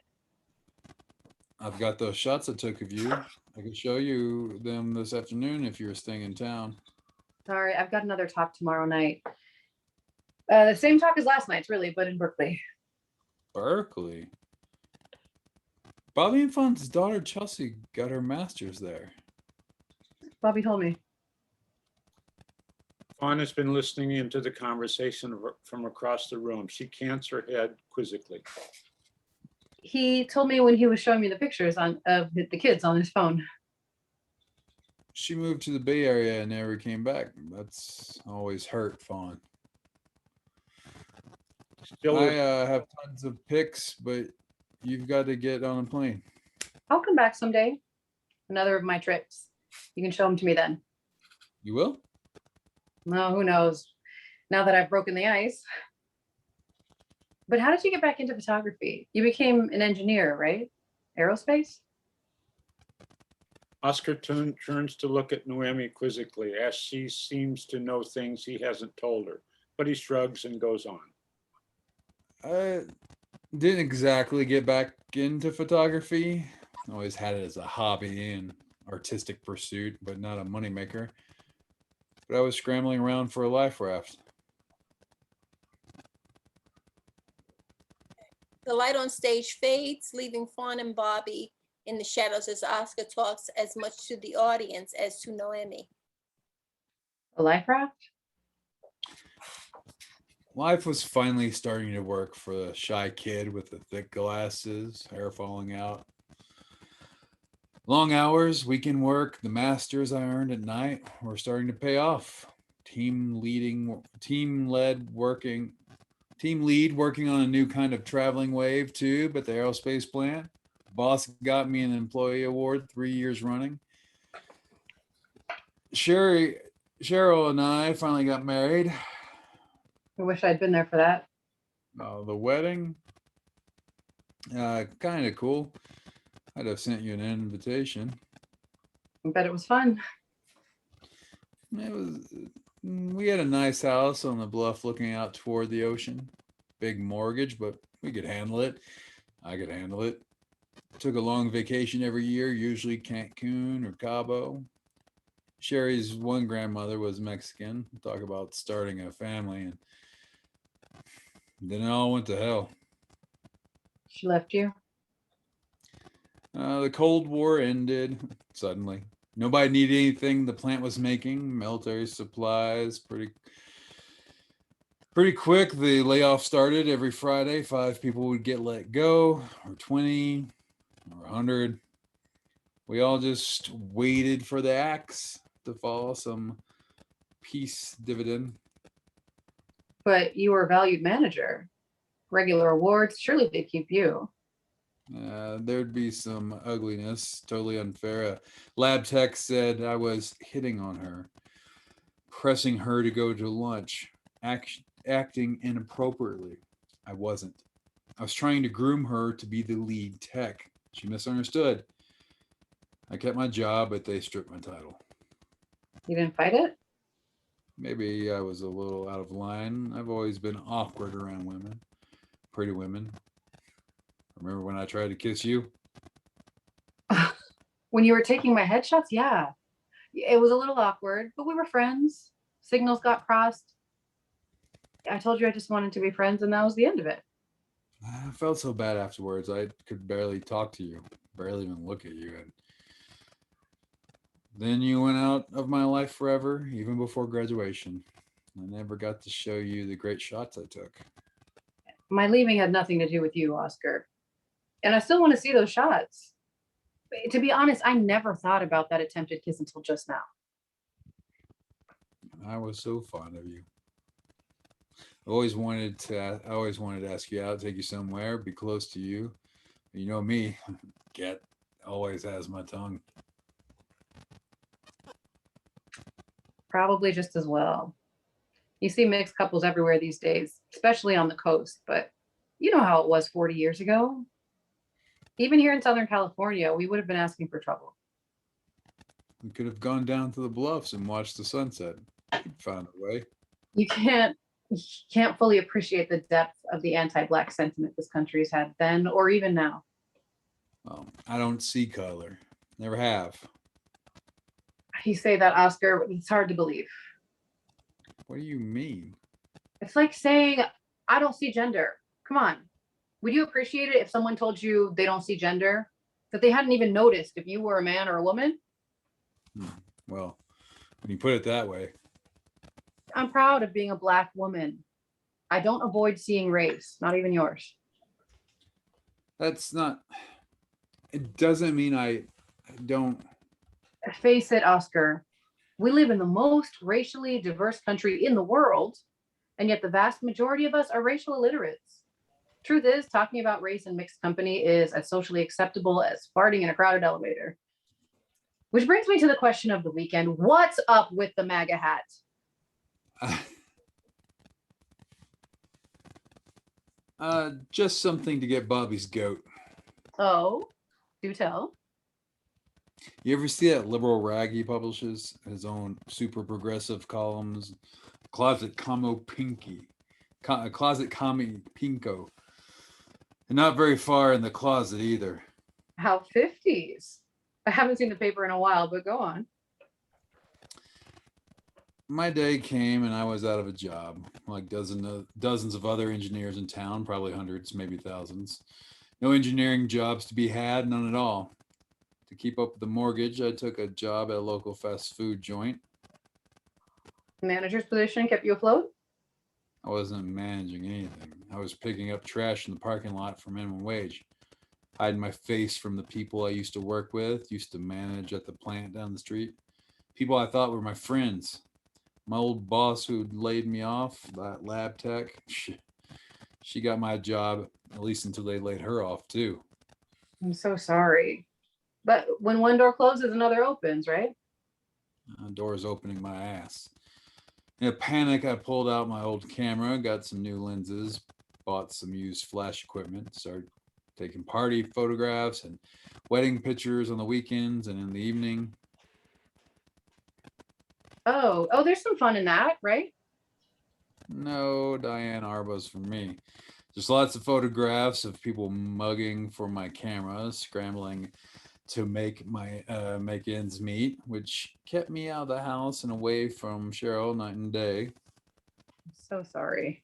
I've got those shots I took of you. I could show you them this afternoon if you were staying in town. Sorry, I've got another talk tomorrow night. The same talk as last night's, really, but in Berkeley. Berkeley. Bobby and Fawn's daughter Chelsea got her master's there. Bobby told me. Fawn has been listening into the conversation from across the room. She cants her head quizzically. He told me when he was showing me the pictures of the kids on his phone. She moved to the Bay Area and never came back. That's always hurt Fawn. Still, I have tons of pics, but you've got to get on a plane. I'll come back someday. Another of my trips. You can show them to me then. You will? Well, who knows? Now that I've broken the ice. But how did you get back into photography? You became an engineer, right? Aerospace? Oscar turns to look at Noemi quizzically as she seems to know things he hasn't told her, but he shrugs and goes on. I didn't exactly get back into photography. Always had it as a hobby and artistic pursuit, but not a moneymaker. But I was scrambling around for a life raft. The light on stage fades, leaving Fawn and Bobby in the shadows as Oscar talks as much to the audience as to Noemi. A life raft? Life was finally starting to work for the shy kid with the thick glasses, hair falling out. Long hours, weekend work, the masters I earned at night were starting to pay off. Team lead working on a new kind of traveling wave tube at the aerospace plant. Boss got me an employee award 3 years running. Cheryl and I finally got married. I wish I'd been there for that. The wedding, kind of cool. I'd have sent you an invitation. I bet it was fun. It was. We had a nice house on the bluff looking out toward the ocean. Big mortgage, but we could handle it. I could handle it. Took a long vacation every year, usually Cancun or Cabo. Sherry's one grandmother was Mexican. Talk about starting a family, and then it all went to hell. She left you? The Cold War ended suddenly. Nobody needed anything the plant was making. Military supplies, pretty quick. The layoff started every Friday. 5 people would get let go, or 20, or 100. We all just waited for the axe to fall, some peace dividend. But you were a valued manager. Regular awards, surely they'd keep you. There'd be some ugliness, totally unfair. A lab tech said I was hitting on her, pressing her to go to lunch, acting inappropriately. I wasn't. I was trying to groom her to be the lead tech. She misunderstood. I kept my job, but they stripped my title. You didn't fight it? Maybe I was a little out of line. I've always been awkward around women, pretty women. Remember when I tried to kiss you? When you were taking my headshots? Yeah. It was a little awkward, but we were friends. Signals got crossed. I told you I just wanted to be friends, and that was the end of it. I felt so bad afterwards. I could barely talk to you, barely even look at you. And then you went out of my life forever, even before graduation. I never got to show you the great shots I took. My leaving had nothing to do with you, Oscar. And I still want to see those shots. To be honest, I never thought about that attempted kiss until just now. I was so fond of you. I always wanted to ask you out, take you somewhere, be close to you. You know me, Cat always has my tongue. Probably just as well. You see mixed couples everywhere these days, especially on the coast, but you know how it was 40 years ago. Even here in Southern California, we would have been asking for trouble. We could have gone down to the bluffs and watched the sunset. We'd found a way. You can't fully appreciate the depth of the anti-Black sentiment this country's had then or even now. I don't see color. Never have. You say that, Oscar, but it's hard to believe. What do you mean? It's like saying, I don't see gender. Come on. Would you appreciate it if someone told you they don't see gender? That they hadn't even noticed if you were a man or a woman? Well, when you put it that way. I'm proud of being a Black woman. I don't avoid seeing race, not even yours. That's not, it doesn't mean I don't. Face it, Oscar. We live in the most racially diverse country in the world, and yet the vast majority of us are racial illiterates. Truth is, talking about race in mixed company is as socially acceptable as farting in a crowded elevator. Which brings me to the question of the weekend. What's up with the MAGA hat? Just something to get Bobby's goat. Oh, do tell. You ever see that liberal rag he publishes? His own super progressive columns. Closet Commie Pinko. And not very far in the closet either. How 50s? I haven't seen the paper in a while, but go on. My day came and I was out of a job, like dozens of other engineers in town, probably hundreds, maybe thousands. No engineering jobs to be had, none at all. To keep up with the mortgage, I took a job at a local fast food joint. Manager's position kept you afloat? I wasn't managing anything. I was picking up trash in the parking lot for minimum wage. Hiding my face from the people I used to work with, used to manage at the plant down the street. People I thought were my friends. My old boss who'd laid me off, that lab tech, she got my job, at least until they laid her off too. I'm so sorry. But when one door closes, another opens, right? Doors opening my ass. In a panic, I pulled out my old camera, got some new lenses, bought some used flash equipment, started taking party photographs and wedding pictures on the weekends and in the evening. Oh, there's some fun in that, right? No Diane Arbos for me. Just lots of photographs of people mugging for my camera, scrambling to make ends meet, which kept me out of the house and away from Cheryl night and day. I'm so sorry.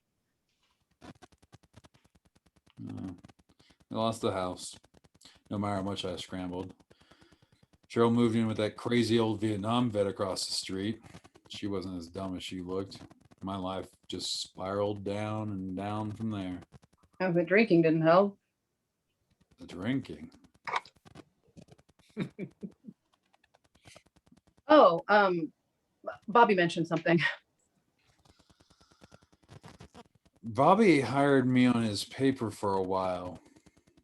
I lost the house, no matter how much I scrambled. Cheryl moved in with that crazy old Vietnam vet across the street. She wasn't as dumb as she looked. My life just spiraled down and down from there. Oh, the drinking didn't help. The drinking. Oh, Bobby mentioned something. Bobby hired me on his paper for a while.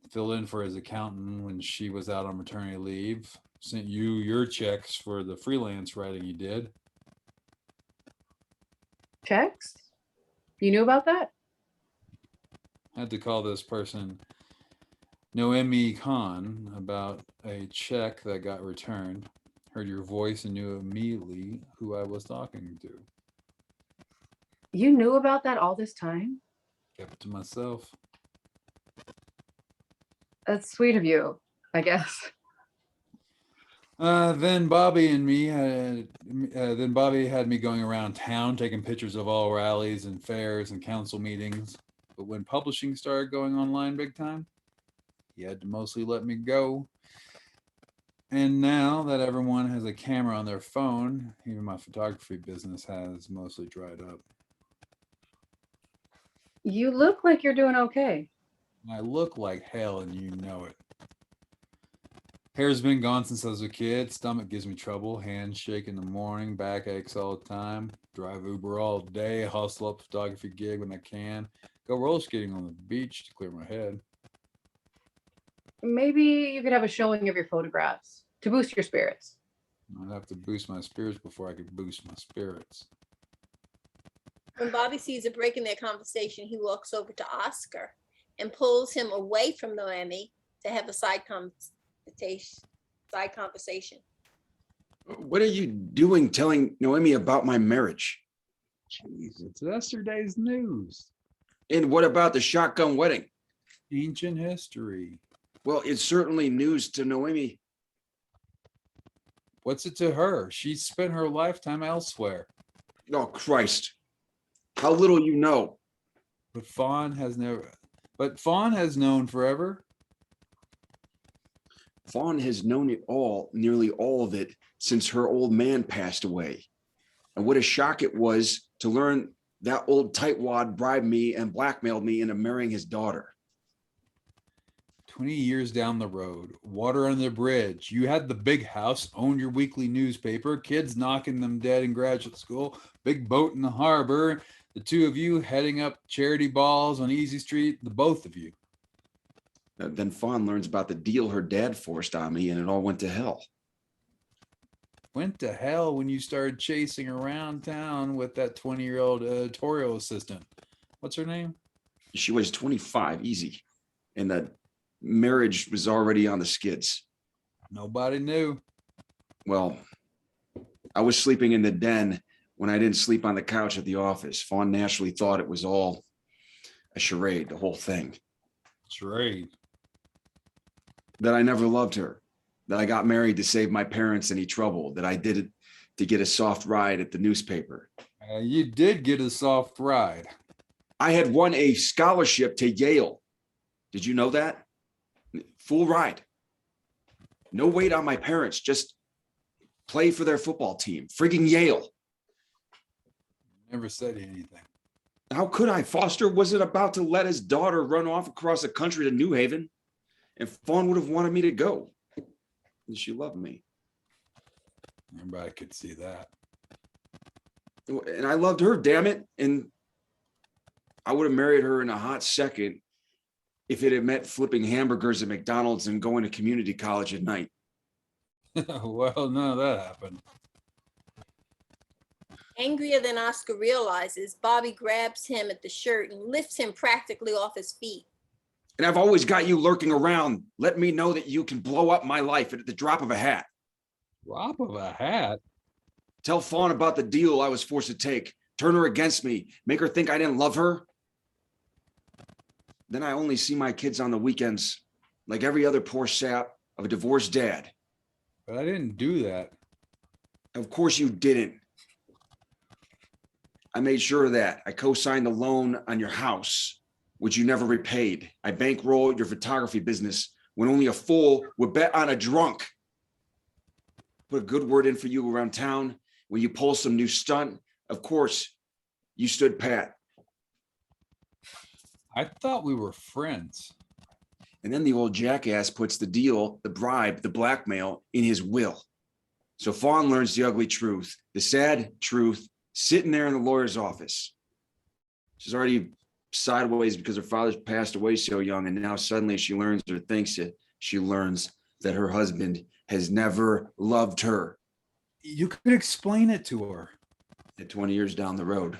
Filled in for his accountant when she was out on maternity leave. Sent you your checks for the freelance writing you did. Checks? You knew about that? Had to call this person Noemi Khan about a check that got returned. Heard your voice and knew immediately who I was talking to. You knew about that all this time? Kept it to myself. That's sweet of you, I guess. Then Bobby had me going around town taking pictures of all rallies and fairs and council meetings. But when publishing started going online big time, he had to mostly let me go. And now that everyone has a camera on their phone, even my photography business has mostly dried up. You look like you're doing okay. I look like hell and you know it. Hair's been gone since I was a kid. Stomach gives me trouble. Hands shake in the morning. Back aches all the time. Drive Uber all day. Hustle up photography gig when I can. Go roller skating on the beach to clear my head. Maybe you could have a showing of your photographs to boost your spirits. I'd have to boost my spirits before I could boost my spirits. When Bobby sees a break in their conversation, he walks over to Oscar and pulls him away from Noemi to have a side conversation. What are you doing telling Noemi about my marriage? Jeez, it's yesterday's news. And what about the shotgun wedding? Ancient history. Well, it's certainly news to Noemi. What's it to her? She spent her lifetime elsewhere. Oh, Christ. How little you know. But Fawn has known forever. Fawn has known it all, nearly all of it, since her old man passed away. And what a shock it was to learn that old tightwad bribed me and blackmailed me into marrying his daughter. 20 years down the road, water under the bridge. You had the big house, owned your weekly newspaper, kids knocking them dead in graduate school, big boat in the harbor, the two of you heading up charity balls on Easy Street, the both of you. Then Fawn learns about the deal her dad forced on me, and it all went to hell. Went to hell when you started chasing around town with that 20-year-old editorial assistant. What's her name? She was 25, easy. And the marriage was already on the skids. Nobody knew. Well, I was sleeping in the den when I didn't sleep on the couch at the office. Fawn naturally thought it was all a charade, the whole thing. Charade. That I never loved her, that I got married to save my parents any trouble, that I did it to get a soft ride at the newspaper. You did get a soft ride. I had won a scholarship to Yale. Did you know that? Full ride. No weight on my parents, just play for their football team. Friggin' Yale. Never said anything. How could I? Foster wasn't about to let his daughter run off across the country to New Haven. And Fawn would have wanted me to go. And she loved me. Everybody could see that. And I loved her, damn it. And I would have married her in a hot second if it had meant flipping hamburgers at McDonald's and going to community college at night. Well, none of that happened. Angrier than Oscar realizes, Bobby grabs him at the shirt and lifts him practically off his feet. And I've always got you lurking around. Let me know that you can blow up my life at the drop of a hat. Drop of a hat? Tell Fawn about the deal I was forced to take. Turn her against me. Make her think I didn't love her. Then I only see my kids on the weekends, like every other poor sap of a divorced dad. But I didn't do that. Of course you didn't. I made sure of that. I co-signed the loan on your house, which you never repaid. I bankrolled your photography business when only a fool would bet on a drunk. Put a good word in for you around town. When you pull some new stunt, of course, you stood pat. I thought we were friends. And then the old jackass puts the deal, the bribe, the blackmail in his will. So Fawn learns the ugly truth, the sad truth, sitting there in the lawyer's office. She's already sideways because her father's passed away so young, and now suddenly she learns or thinks that she learns that her husband has never loved her. You could explain it to her. At 20 years down the road,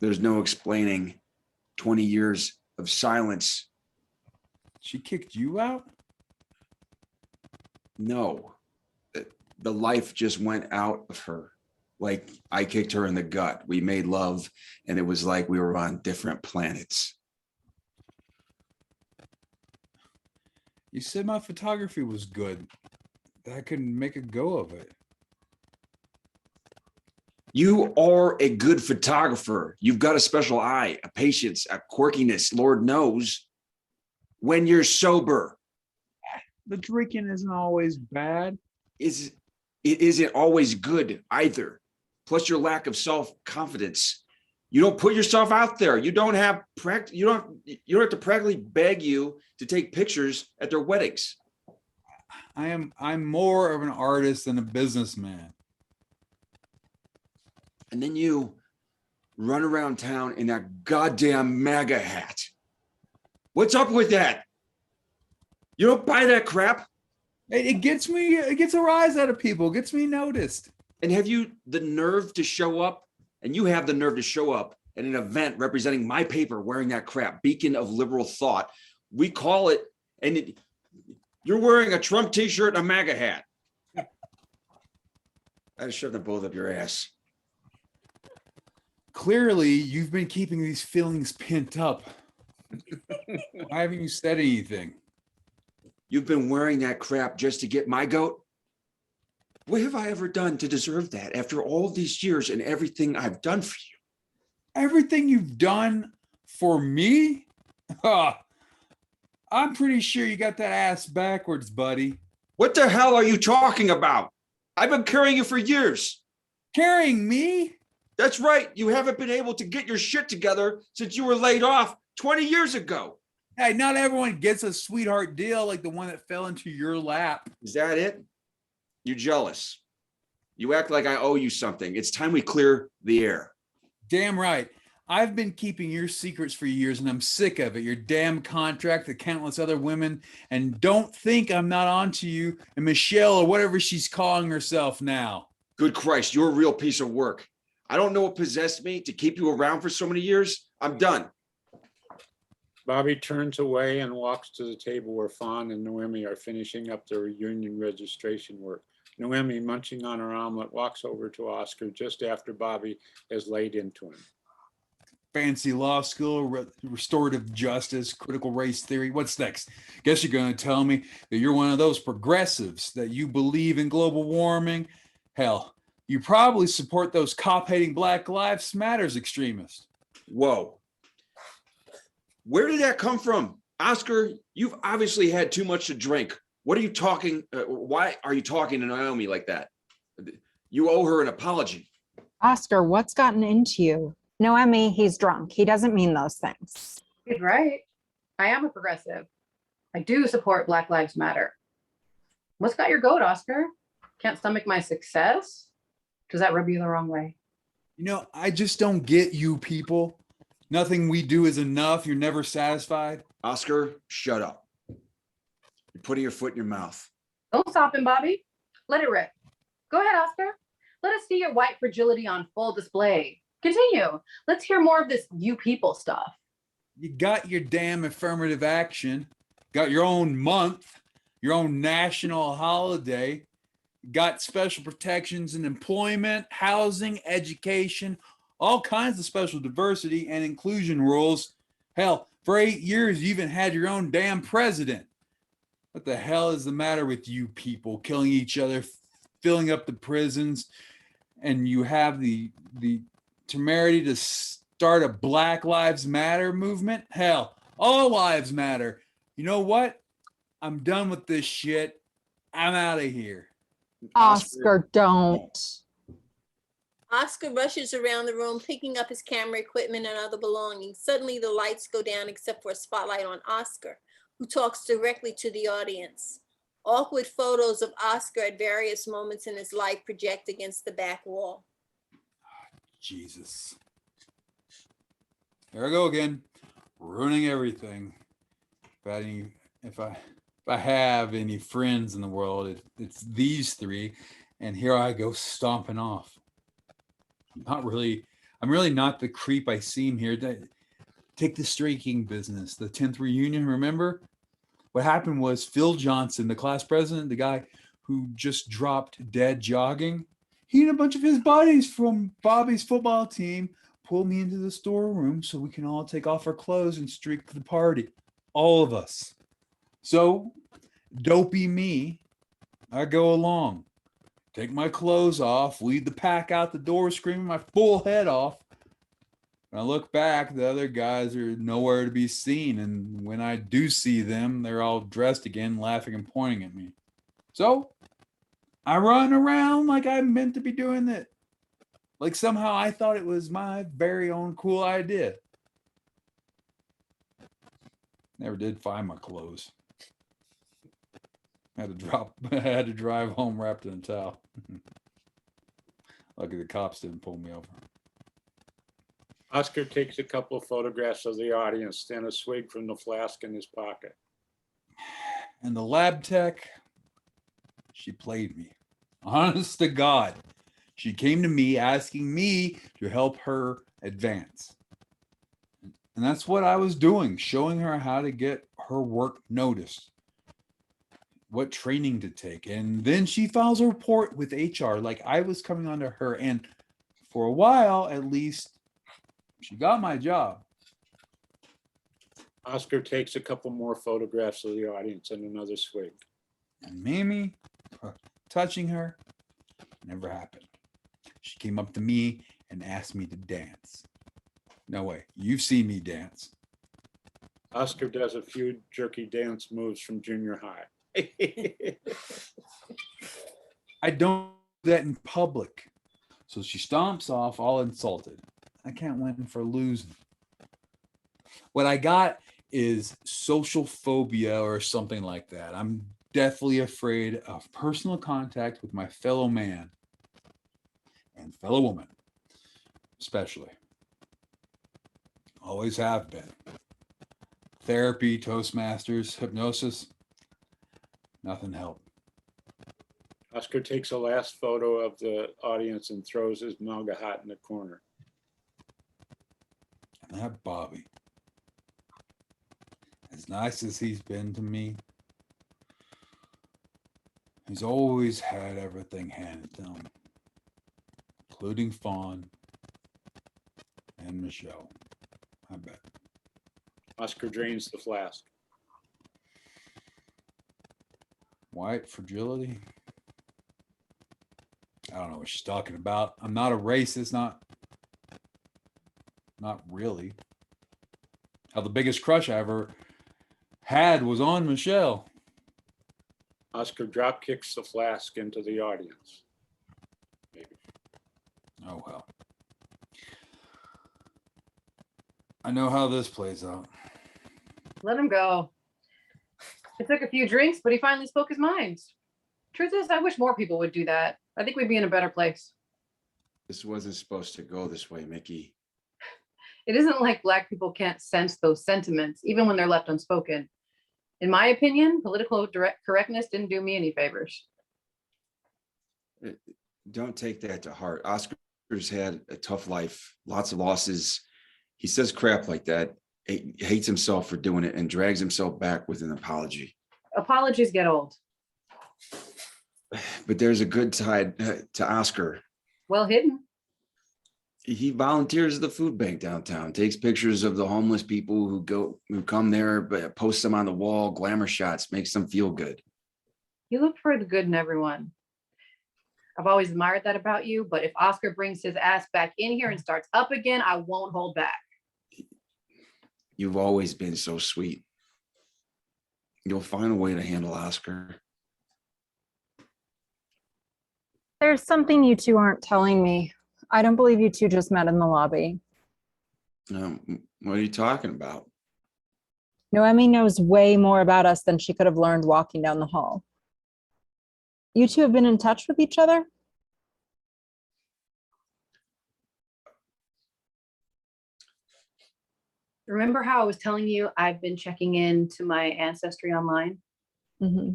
there's no explaining 20 years of silence. She kicked you out? No, the life just went out of her. Like I kicked her in the gut. We made love, and it was like we were on different planets. You said my photography was good. That I could make a go of it. You are a good photographer. You've got a special eye, a patience, a quirkiness, Lord knows, when you're sober. The drinking isn't always bad. It isn't always good either. Plus your lack of self-confidence. You don't put yourself out there. You don't have you don't have to practically beg you to take pictures at their weddings. I'm more of an artist than a businessman. And then you run around town in that goddamn MAGA hat. What's up with that? You don't buy that crap? It gets a rise out of people, gets me noticed. And have you the nerve to show up? And you have the nerve to show up at an event representing my paper wearing that crap, beacon of liberal thought. We call it, and you're wearing a Trump t-shirt and a MAGA hat. I'd shove them both up your ass. Clearly, you've been keeping these feelings pent up. Why haven't you said anything? You've been wearing that crap just to get my goat? What have I ever done to deserve that after all these years and everything I've done for you? Everything you've done for me? Huh. I'm pretty sure you got that ass backwards, buddy. What the hell are you talking about? I've been carrying you for years. Carrying me? That's right. You haven't been able to get your shit together since you were laid off 20 years ago. Hey, not everyone gets a sweetheart deal like the one that fell into your lap. Is that it? You're jealous. You act like I owe you something. It's time we clear the air. Damn right. I've been keeping your secrets for years and I'm sick of it. Your damn contract, the countless other women, and don't think I'm not onto you and Michelle or whatever she's calling herself now. Good Christ, you're a real piece of work. I don't know what possessed me to keep you around for so many years. I'm done. Bobby turns away and walks to the table where Fawn and Noemi are finishing up their union registration work. Noemi, munching on her omelet, walks over to Oscar just after Bobby has laid into him. Fancy law school, restorative justice, critical race theory. What's next? Guess you're going to tell me that you're one of those progressives, that you believe in global warming. Hell, you probably support those cop-hating Black Lives Matters extremists. Whoa. Where did that come from? Oscar, you've obviously had too much to drink. What are you talking? Why are you talking to Naomi like that? You owe her an apology. Oscar, what's gotten into you? Noemi, he's drunk. He doesn't mean those things. He's right. I am a progressive. I do support Black Lives Matter. What's got your goat, Oscar? Can't stomach my success? Does that rub you the wrong way? You know, I just don't get you people. Nothing we do is enough. You're never satisfied. Oscar, shut up. You're putting your foot in your mouth. Don't stop him, Bobby. Let it rip. Go ahead, Oscar. Let us see your white fragility on full display. Continue. Let's hear more of this you people stuff. You got your damn affirmative action, got your own month, your own national holiday, got special protections in employment, housing, education, all kinds of special diversity and inclusion rules. Hell, for 8 years, you even had your own damn president. What the hell is the matter with you people? Killing each other, filling up the prisons, and you have the temerity to start a Black Lives Matter movement? Hell, all lives matter. You know what? I'm done with this shit. I'm out of here. Oscar, don't. Oscar rushes around the room, picking up his camera equipment and other belongings. Suddenly, the lights go down except for a spotlight on Oscar, who talks directly to the audience. Awkward photos of Oscar at various moments in his life project against the back wall. Jesus. There I go again, ruining everything. If I have any friends in the world, it's these three, and here I go stomping off. I'm really not the creep I seem here. Take the streaking business, the 10th reunion, remember? What happened was Phil Johnson, the class president, the guy who just dropped dead jogging, he and a bunch of his buddies from Bobby's football team pulled me into the storeroom so we can all take off our clothes and streak the party. All of us. So, dopey me, I go along. Take my clothes off, lead the pack out the door, screaming my full head off. When I look back, the other guys are nowhere to be seen. And when I do see them, they're all dressed again, laughing and pointing at me. So, I run around like I'm meant to be doing it. Like somehow I thought it was my very own cool idea. Never did find my clothes. I had to drive home wrapped in a towel. Lucky the cops didn't pull me over. Oscar takes a couple of photographs of the audience, then a swig from the flask in his pocket. And the lab tech, she played me. Honest to God. She came to me asking me to help her advance. And that's what I was doing, showing her how to get her work noticed, what training to take. And then she files a report with HR like I was coming onto her. And for a while, at least, she got my job. Oscar takes a couple more photographs of the audience and another swig. And Mimi, touching her, Never happened. She came up to me and asked me to dance. No way. You've seen me dance. Oscar does a few jerky dance moves from junior high. I don't do that in public. So she stomps off all insulted. I can't win for losing. What I got is social phobia or something like that. I'm deathly afraid of personal contact with my fellow man and fellow woman, especially. Always have been. Therapy, Toastmasters, hypnosis, nothing helped. Oscar takes a last photo of the audience and throws his MAGA hat in the corner. And that Bobby, as nice as he's been to me, he's always had everything handed to him, including Fawn and Michelle, I bet. Oscar drains the flask. White fragility? I don't know what she's talking about. I'm not a racist, not really. How the biggest crush I ever had was on Michelle. Oscar drop kicks the flask into the audience. Maybe. Oh well. I know how this plays out. Let him go. It took a few drinks, but he finally spoke his mind. Truth is, I wish more people would do that. I think we'd be in a better place. This wasn't supposed to go this way, Mickey. It isn't like Black people can't sense those sentiments, even when they're left unspoken. In my opinion, political correctness didn't do me any favors. Don't take that to heart. Oscar's had a tough life, lots of losses. He says crap like that. He hates himself for doing it and drags himself back with an apology. Apologies get old. But there's a good side to Oscar. Well hidden. He volunteers at the food bank downtown, takes pictures of the homeless people who come there, but posts them on the wall, glamour shots, makes them feel good. You look for the good in everyone. I've always admired that about you, but if Oscar brings his ass back in here and starts up again, I won't hold back. You've always been so sweet. You'll find a way to handle Oscar. There's something you two aren't telling me. I don't believe you two just met in the lobby. What are you talking about? Noemi knows way more about us than she could have learned walking down the hall. You two have been in touch with each other? Remember how I was telling you I've been checking into my ancestry online,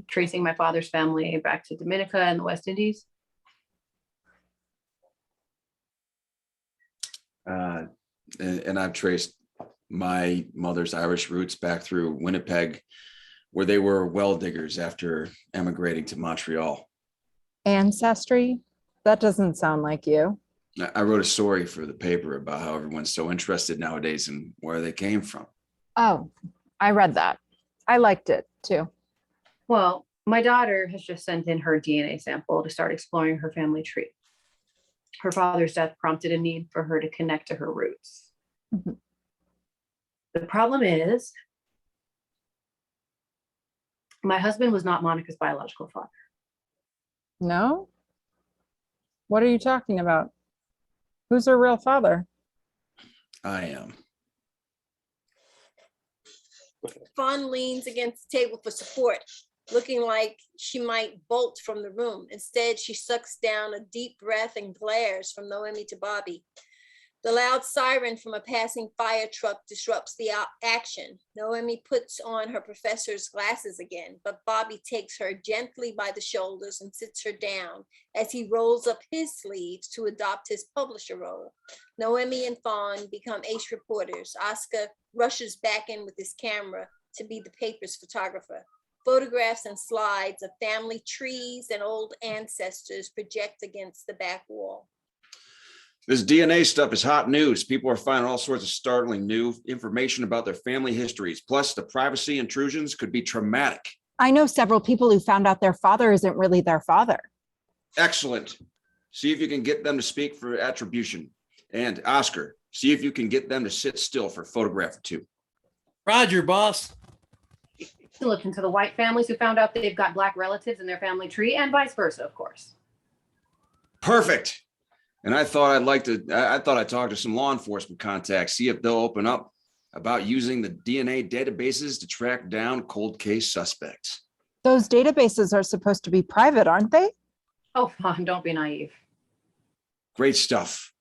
tracing my father's family back to Dominica and the West Indies? And I've traced my mother's Irish roots back through Winnipeg, where they were well diggers after emigrating to Montreal. Ancestry? That doesn't sound like you. I wrote a story for the paper about how everyone's so interested nowadays in where they came from. Oh, I read that. I liked it too. Well, my daughter has just sent in her DNA sample to start exploring her family tree. Her father's death prompted a need for her to connect to her roots. The problem is, my husband was not Monica's biological father. No? What are you talking about? Who's her real father? I am. Fawn leans against the table for support, looking like she might bolt from the room. Instead, she sucks down a deep breath and glares from Noemi to Bobby. The loud siren from a passing fire truck disrupts the action. Noemi puts on her professor's glasses again, but Bobby takes her gently by the shoulders and sits her down as he rolls up his sleeves to adopt his publisher role. Noemi and Fawn become ace reporters. Oscar rushes back in with his camera to be the paper's photographer. Photographs and slides of family trees and old ancestors project against the back wall. This DNA stuff is hot news. People are finding all sorts of startling new information about their family histories. Plus, the privacy intrusions could be traumatic. I know several people who found out their father isn't really their father. Excellent. see if you can get them to speak for attribution. And Oscar, see if you can get them to sit still for a photograph or two. Roger, boss. To look into the white families who found out they've got black relatives in their family tree, and vice versa, of course. Perfect. And I thought I'd talk to some law enforcement contacts, see if they'll open up about using the DNA databases to track down cold case suspects. Those databases are supposed to be private, aren't they? Oh, Fawn, don't be naive. Great stuff.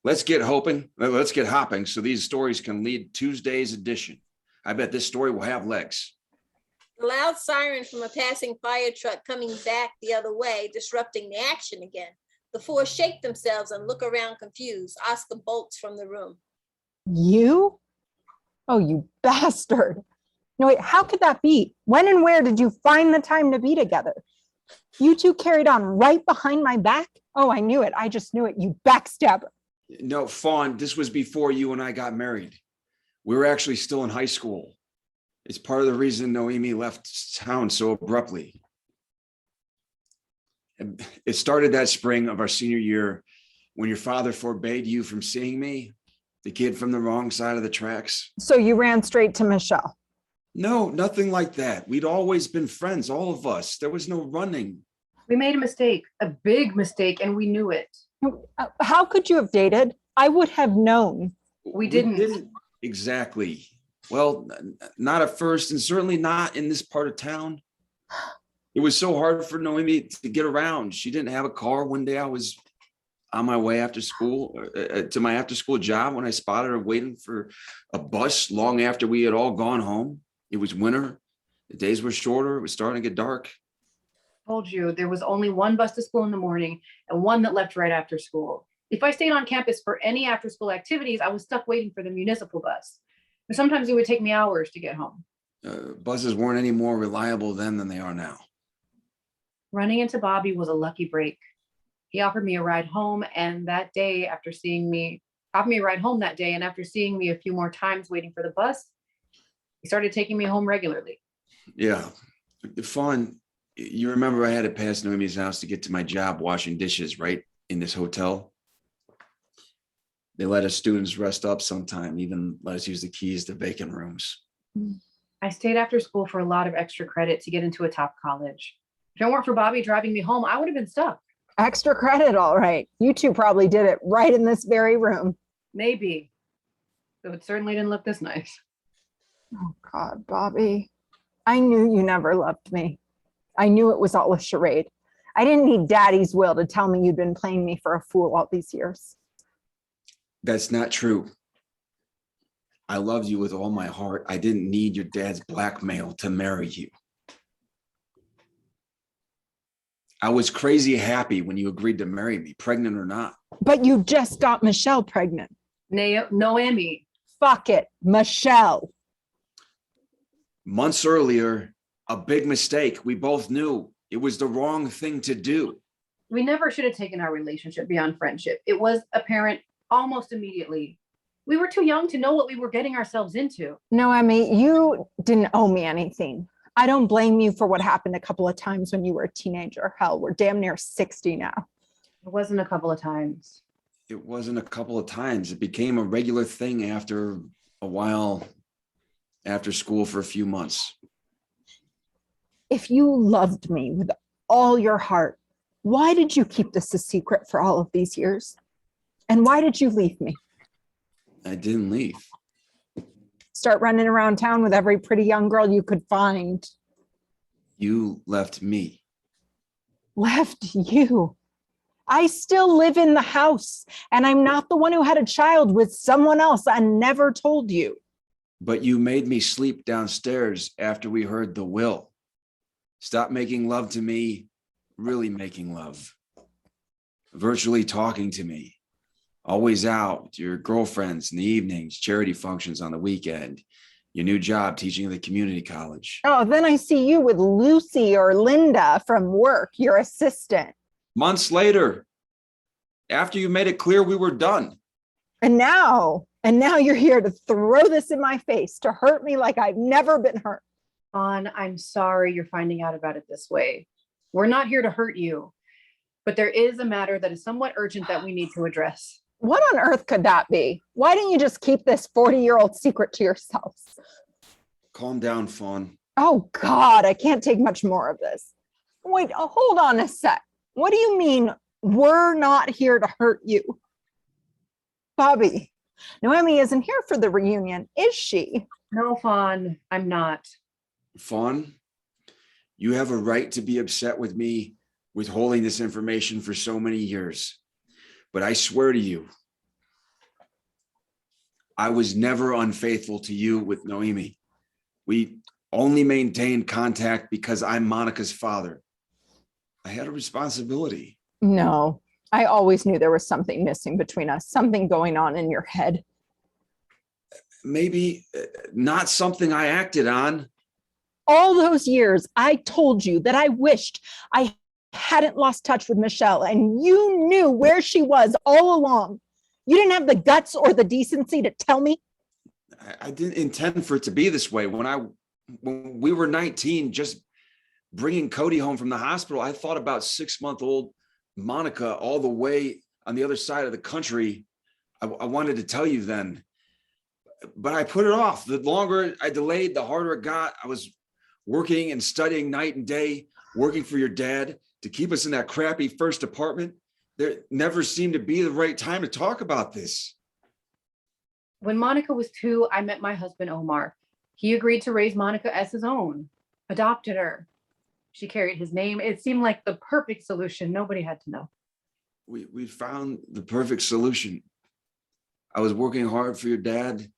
Let's get hopping so these stories can lead Tuesday's edition. I bet this story will have legs. The loud siren from a passing fire truck coming back the other way, disrupting the action again. The four shake themselves and look around confused. Oscar bolts from the room. You? Oh, you bastard. No, wait, how could that be? When and where did you find the time to be together? You two carried on right behind my back? Oh, I knew it. I just knew it. You backstabber. No, Fawn, this was before you and I got married. We were actually still in high school. It's part of the reason Noemi left town so abruptly. It started that spring of our senior year when your father forbade you from seeing me, the kid from the wrong side of the tracks. So you ran straight to Michelle. No, nothing like that. We'd always been friends, all of us. There was no running. We made a mistake, a big mistake, and we knew it. How could you have dated? I would have known. We didn't. Exactly. Well, not at first, and certainly not in this part of town. It was so hard for Noemi to get around. She didn't have a car. One day I was on my way after school to my after school job when I spotted her waiting for a bus long after we had all gone home. It was winter. The days were shorter. It was starting to get dark. Told you there was only one bus to school in the morning and one that left right after school. If I stayed on campus for any after school activities, I was stuck waiting for the municipal bus. And sometimes it would take me hours to get home. Buses weren't any more reliable then than they are now. Running into Bobby was a lucky break. He offered me a ride home, and that day, after seeing me, offered me a ride home that day, and after seeing me a few more times waiting for the bus, he started taking me home regularly. Yeah, Fawn, you remember I had to pass Noemi's house to get to my job washing dishes, right? In this hotel. They let us students rest up sometime, even let us use the keys to vacant rooms. I stayed after school for a lot of extra credit to get into a top college. If it weren't for Bobby driving me home, I would have been stuck. Extra credit, all right. You two probably did it right in this very room. Maybe. Though it certainly didn't look this nice. Oh God, Bobby. I knew you never loved me. I knew it was all a charade. I didn't need Daddy's will to tell me you'd been playing me for a fool all these years. That's not true. I loved you with all my heart. I didn't need your dad's blackmail to marry you. I was crazy happy when you agreed to marry me, pregnant or not. But you just got Michelle pregnant. Noemi. Fuck it, Michelle. Months earlier, a big mistake. We both knew it was the wrong thing to do. We never should have taken our relationship beyond friendship. It was apparent almost immediately. We were too young to know what we were getting ourselves into. No, Emmy, you didn't owe me anything. I don't blame you for what happened a couple of times when you were a teenager. Hell, we're damn near 60 now. It wasn't a couple of times. It wasn't a couple of times. It became a regular thing after a while, after school for a few months. If you loved me with all your heart, why did you keep this a secret for all of these years? And why did you leave me? I didn't leave. Start running around town with every pretty young girl you could find. You left me. Left you. I still live in the house, and I'm not the one who had a child with someone else. I never told you. But you made me sleep downstairs after we heard the will. Stop making love to me, really making love. Virtually talking to me. Always out with your girlfriends in the evenings, charity functions on the weekend, your new job teaching at the community college. Oh, then I see you with Lucy or Linda from work, your assistant. Months later, after you made it clear we were done. And now you're here to throw this in my face, to hurt me like I've never been hurt. I'm sorry you're finding out about it this way. We're not here to hurt you. but there is a matter that is somewhat urgent that we need to address. What on earth could that be? Why didn't you just keep this 40-year-old secret to yourselves? Calm down, Fawn. Oh God, I can't take much more of this. Wait, hold on a sec. What do you mean we're not here to hurt you? Bobby, Noemi isn't here for the reunion, is she? No, Fawn, I'm not. Fawn, you have a right to be upset with me withholding this information for so many years. But I swear to you, I was never unfaithful to you with Noemi. We only maintained contact because I'm Monica's father. I had a responsibility. No, I always knew there was something missing between us, something going on in your head. Maybe not something I acted on. All those years, I told you that I wished I hadn't lost touch with Michelle, and you knew where she was all along. You didn't have the guts or the decency to tell me. I didn't intend for it to be this way. When we were 19, just bringing Cody home from the hospital, I thought about 6-month-old Monica all the way on the other side of the country. I wanted to tell you then, but I put it off. The longer I delayed, the harder it got. I was working and studying night and day, working for your dad to keep us in that crappy first apartment. There never seemed to be the right time to talk about this. When Monica was 2, I met my husband, Omar. He agreed to raise Monica as his own, adopted her. She carried his name. It seemed like the perfect solution. Nobody had to know. We found the perfect solution. I was working hard for your dad,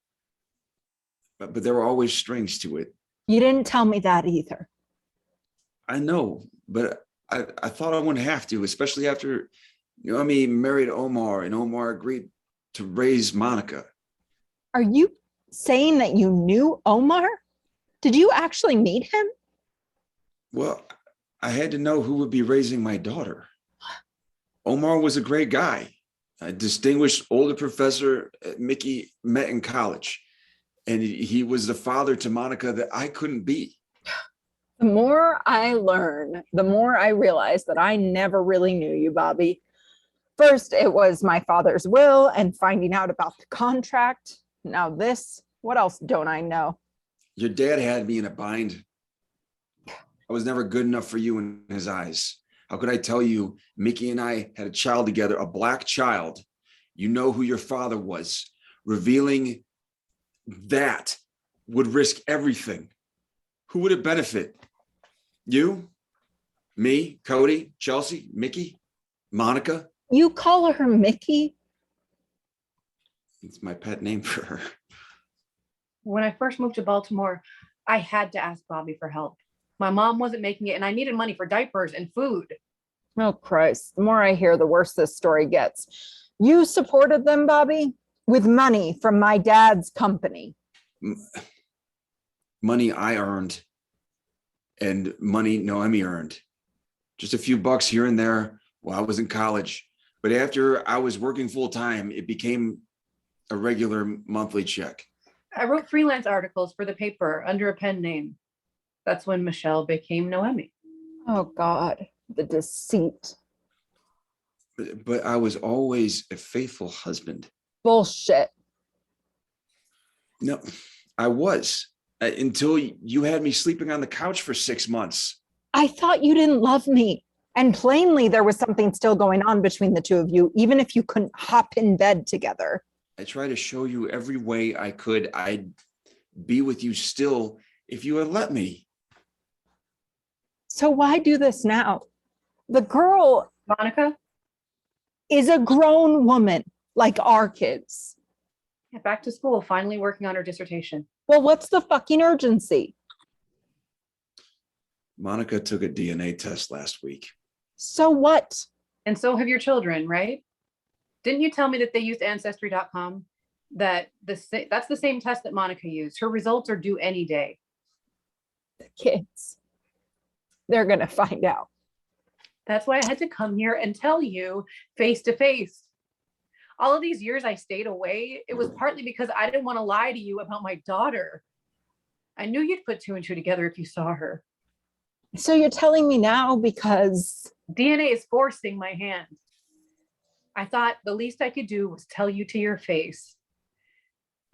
but there were always strings to it. You didn't tell me that either. I know, but I thought I wouldn't have to, especially after Naomi married Omar and Omar agreed to raise Monica. Are you saying that you knew Omar? Did you actually meet him? Well, I had to know who would be raising my daughter. Omar was a great guy, a distinguished older professor Mickey met in college. And he was the father to Monica that I couldn't be. The more I learn, the more I realize that I never really knew you, Bobby. First, it was my father's will and finding out about the contract. Now this, what else don't I know? Your dad had me in a bind. I was never good enough for you in his eyes. How could I tell you, Mickey and I had a child together, a black child. You know who your father was. Revealing that would risk everything. Who would it benefit? You, me, Cody, Chelsea, Mickey, Monica? You call her Mickey? It's my pet name for her. When I first moved to Baltimore, I had to ask Bobby for help. My mom wasn't making it, and I needed money for diapers and food. Oh, Christ. The more I hear, the worse this story gets. You supported them, Bobby, with money from my dad's company. Money I earned and money Noemi earned. Just a few bucks here and there while I was in college. But after I was working full time, it became a regular monthly check. I wrote freelance articles for the paper under a pen name. That's when Michelle became Noemi. Oh, God, the deceit. But I was always a faithful husband. Bullshit. No, I was until you had me sleeping on the couch for 6 months. I thought you didn't love me. And plainly, there was something still going on between the two of you, even if you couldn't hop in bed together. I tried to show you every way I could. I'd be with you still if you had let me. So why do this now? The girl Monica, is a grown woman like our kids. back to school, finally working on her dissertation. Well, what's the fucking urgency? Monica took a DNA test last week. So what? And so have your children, right? Didn't you tell me that they used Ancestry.com? That's the same test that Monica used. Her results are due any day. The kids. They're going to find out. That's why I had to come here and tell you face to face. All of these years I stayed away, it was partly because I didn't want to lie to you about my daughter. I knew you'd put 2 and 2 together if you saw her. So you're telling me now because DNA is forcing my hand. I thought the least I could do was tell you to your face.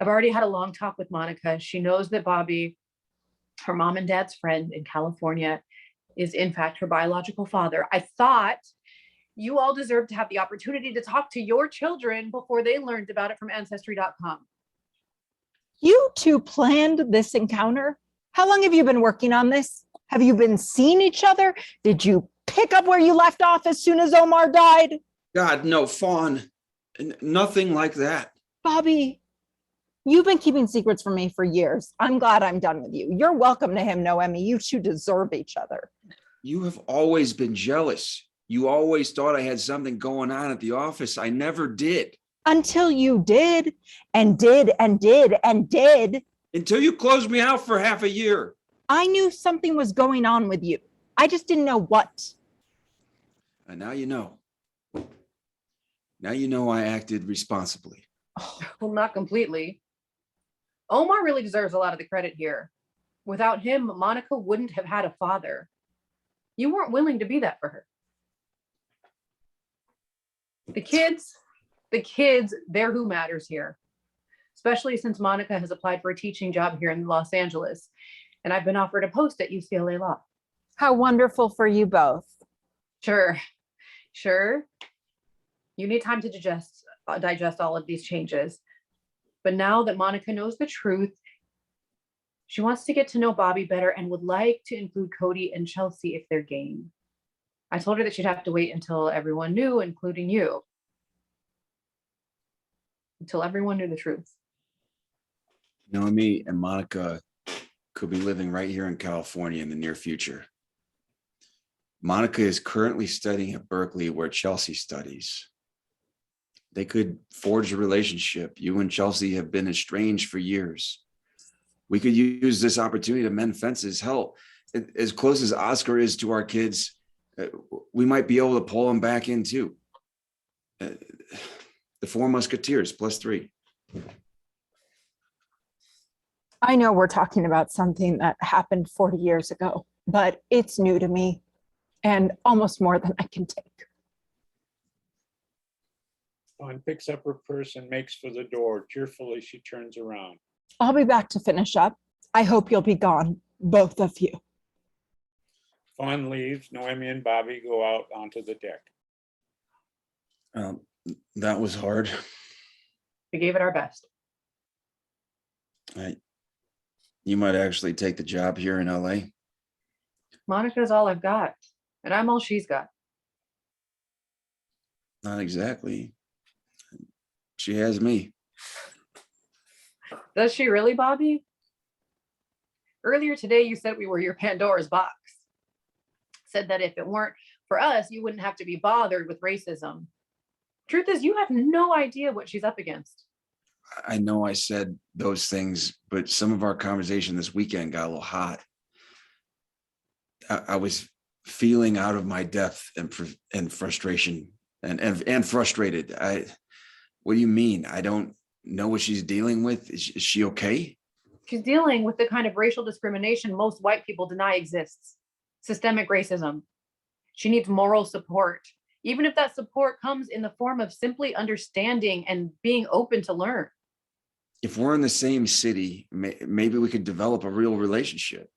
I've already had a long talk with Monica. She knows that Bobby, her mom and dad's friend in California, is in fact her biological father. I thought you all deserve to have the opportunity to talk to your children before they learned about it from ancestry.com. You two planned this encounter? How long have you been working on this? Have you been seeing each other? Did you pick up where you left off as soon as Omar died? God, no, Fawn. Nothing like that. Bobby, you've been keeping secrets from me for years. I'm glad I'm done with you. You're welcome to him, Noemi. You two deserve each other. You have always been jealous. You always thought I had something going on at the office. I never did. Until you did, and did, and did, and did. Until you closed me out for half a year. I knew something was going on with you. I just didn't know what. And now you know. Now you know I acted responsibly. Well, not completely. Omar really deserves a lot of the credit here. Without him, Monica wouldn't have had a father. You weren't willing to be that for her. The kids, they're who matters here. Especially since Monica has applied for a teaching job here in Los Angeles, and I've been offered a post at UCLA Law. How wonderful for you both. Sure. You need time to digest all of these changes. But now that Monica knows the truth, she wants to get to know Bobby better and would like to include Cody and Chelsea if they're game. I told her that she'd have to wait until everyone knew, including you. Until everyone knew the truth. Noemi and Monica could be living right here in California in the near future. Monica is currently studying at Berkeley, where Chelsea studies. They could forge a relationship. You and Chelsea have been estranged for years. We could use this opportunity to mend fences. Hell, as close as Oscar is to our kids, we might be able to pull them back in too. The Four Musketeers +3. I know we're talking about something that happened 40 years ago, but it's new to me and almost more than I can take. Fawn picks up her purse and makes for the door. Tearfully, she turns around. I'll be back to finish up. I hope you'll be gone, both of you. Fawn leaves. Noemi and Bobby go out onto the deck. That was hard. We gave it our best. You might actually take the job here in LA. Monica's all I've got, and I'm all she's got. Not exactly. She has me. Does she really, Bobby? Earlier today, you said we were your Pandora's box. Said that if it weren't for us, you wouldn't have to be bothered with racism. Truth is, you have no idea what she's up against. I know I said those things, but some of our conversation this weekend got a little hot. I was feeling out of my depth and frustration and frustrated. What do you mean? I don't know what she's dealing with. Is she okay? She's dealing with the kind of racial discrimination most white people deny exists. Systemic racism. She needs moral support, even if that support comes in the form of simply understanding and being open to learn. If we're in the same city, maybe we could develop a real relationship.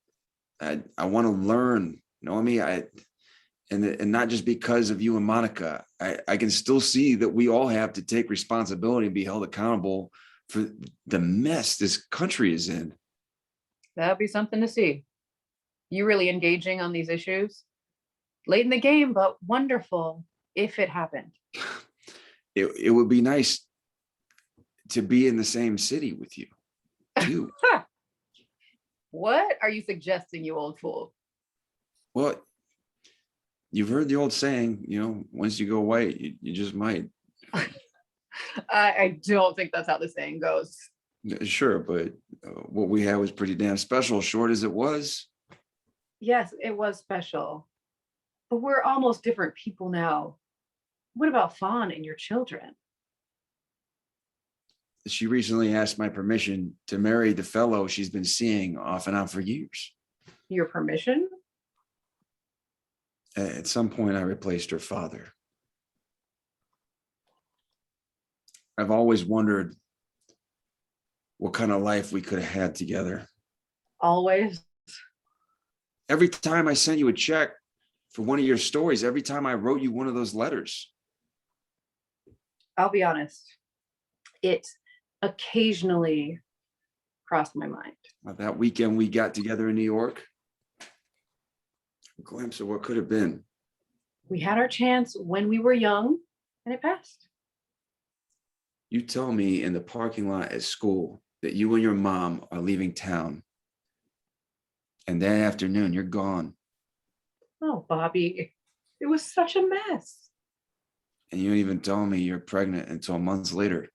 I want to learn, Noemi, and not just because of you and Monica. I can still see that we all have to take responsibility and be held accountable for the mess this country is in. That'd be something to see. You really engaging on these issues? Late in the game, but wonderful if it happened. It would be nice to be in the same city with you, too. What are you suggesting, you old fool? Well, you've heard the old saying, once you go white, you just might. I don't think that's how the saying goes. Sure, but what we had was pretty damn special, short as it was. Yes, it was special. But we're almost different people now. What about Fawn and your children? She recently asked my permission to marry the fellow she's been seeing off and on for years. Your permission? At some point, I replaced her father. I've always wondered what kind of life we could have had together. Always. Every time I sent you a check for one of your stories, every time I wrote you one of those letters. I'll be honest. It occasionally crossed my mind. That weekend we got together in New York, a glimpse of what could have been. We had our chance when we were young, and it passed. You tell me in the parking lot at school that you and your mom are leaving town. And that afternoon, you're gone. Oh, Bobby, it was such a mess. And you don't even tell me you're pregnant until months later,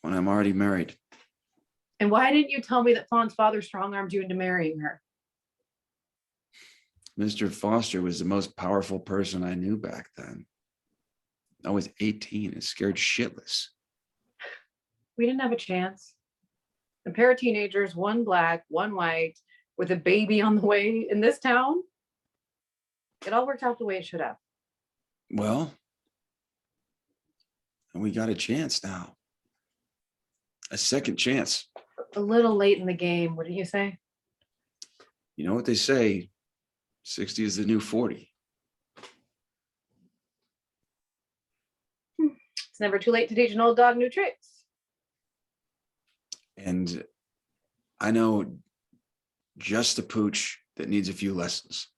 when I'm already married. And why didn't you tell me that Fawn's father strong-armed you into marrying her? Mr. Foster was the most powerful person I knew back then. I was 18 and scared shitless. We didn't have a chance. A pair of teenagers, one black, one white, with a baby on the way in this town. It all worked out the way it should have. Well, and we got a chance now. A second chance. A little late in the game, wouldn't you say? You know what they say, 60 is the new 40. It's never too late to teach an old dog new tricks. And I know just a pooch that needs a few lessons.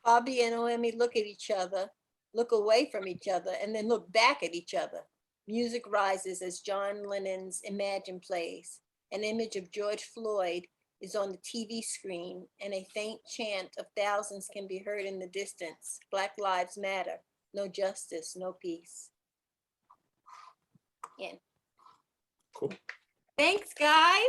Bobby and Noemi look at each other, look away from each other, and then look back at each other. Music rises as John Lennon's Imagine plays. An image of George Floyd is on the TV screen, and a faint chant of thousands can be heard in the distance. Black Lives Matter. No justice, no peace. Yeah. Cool. Thanks, guys.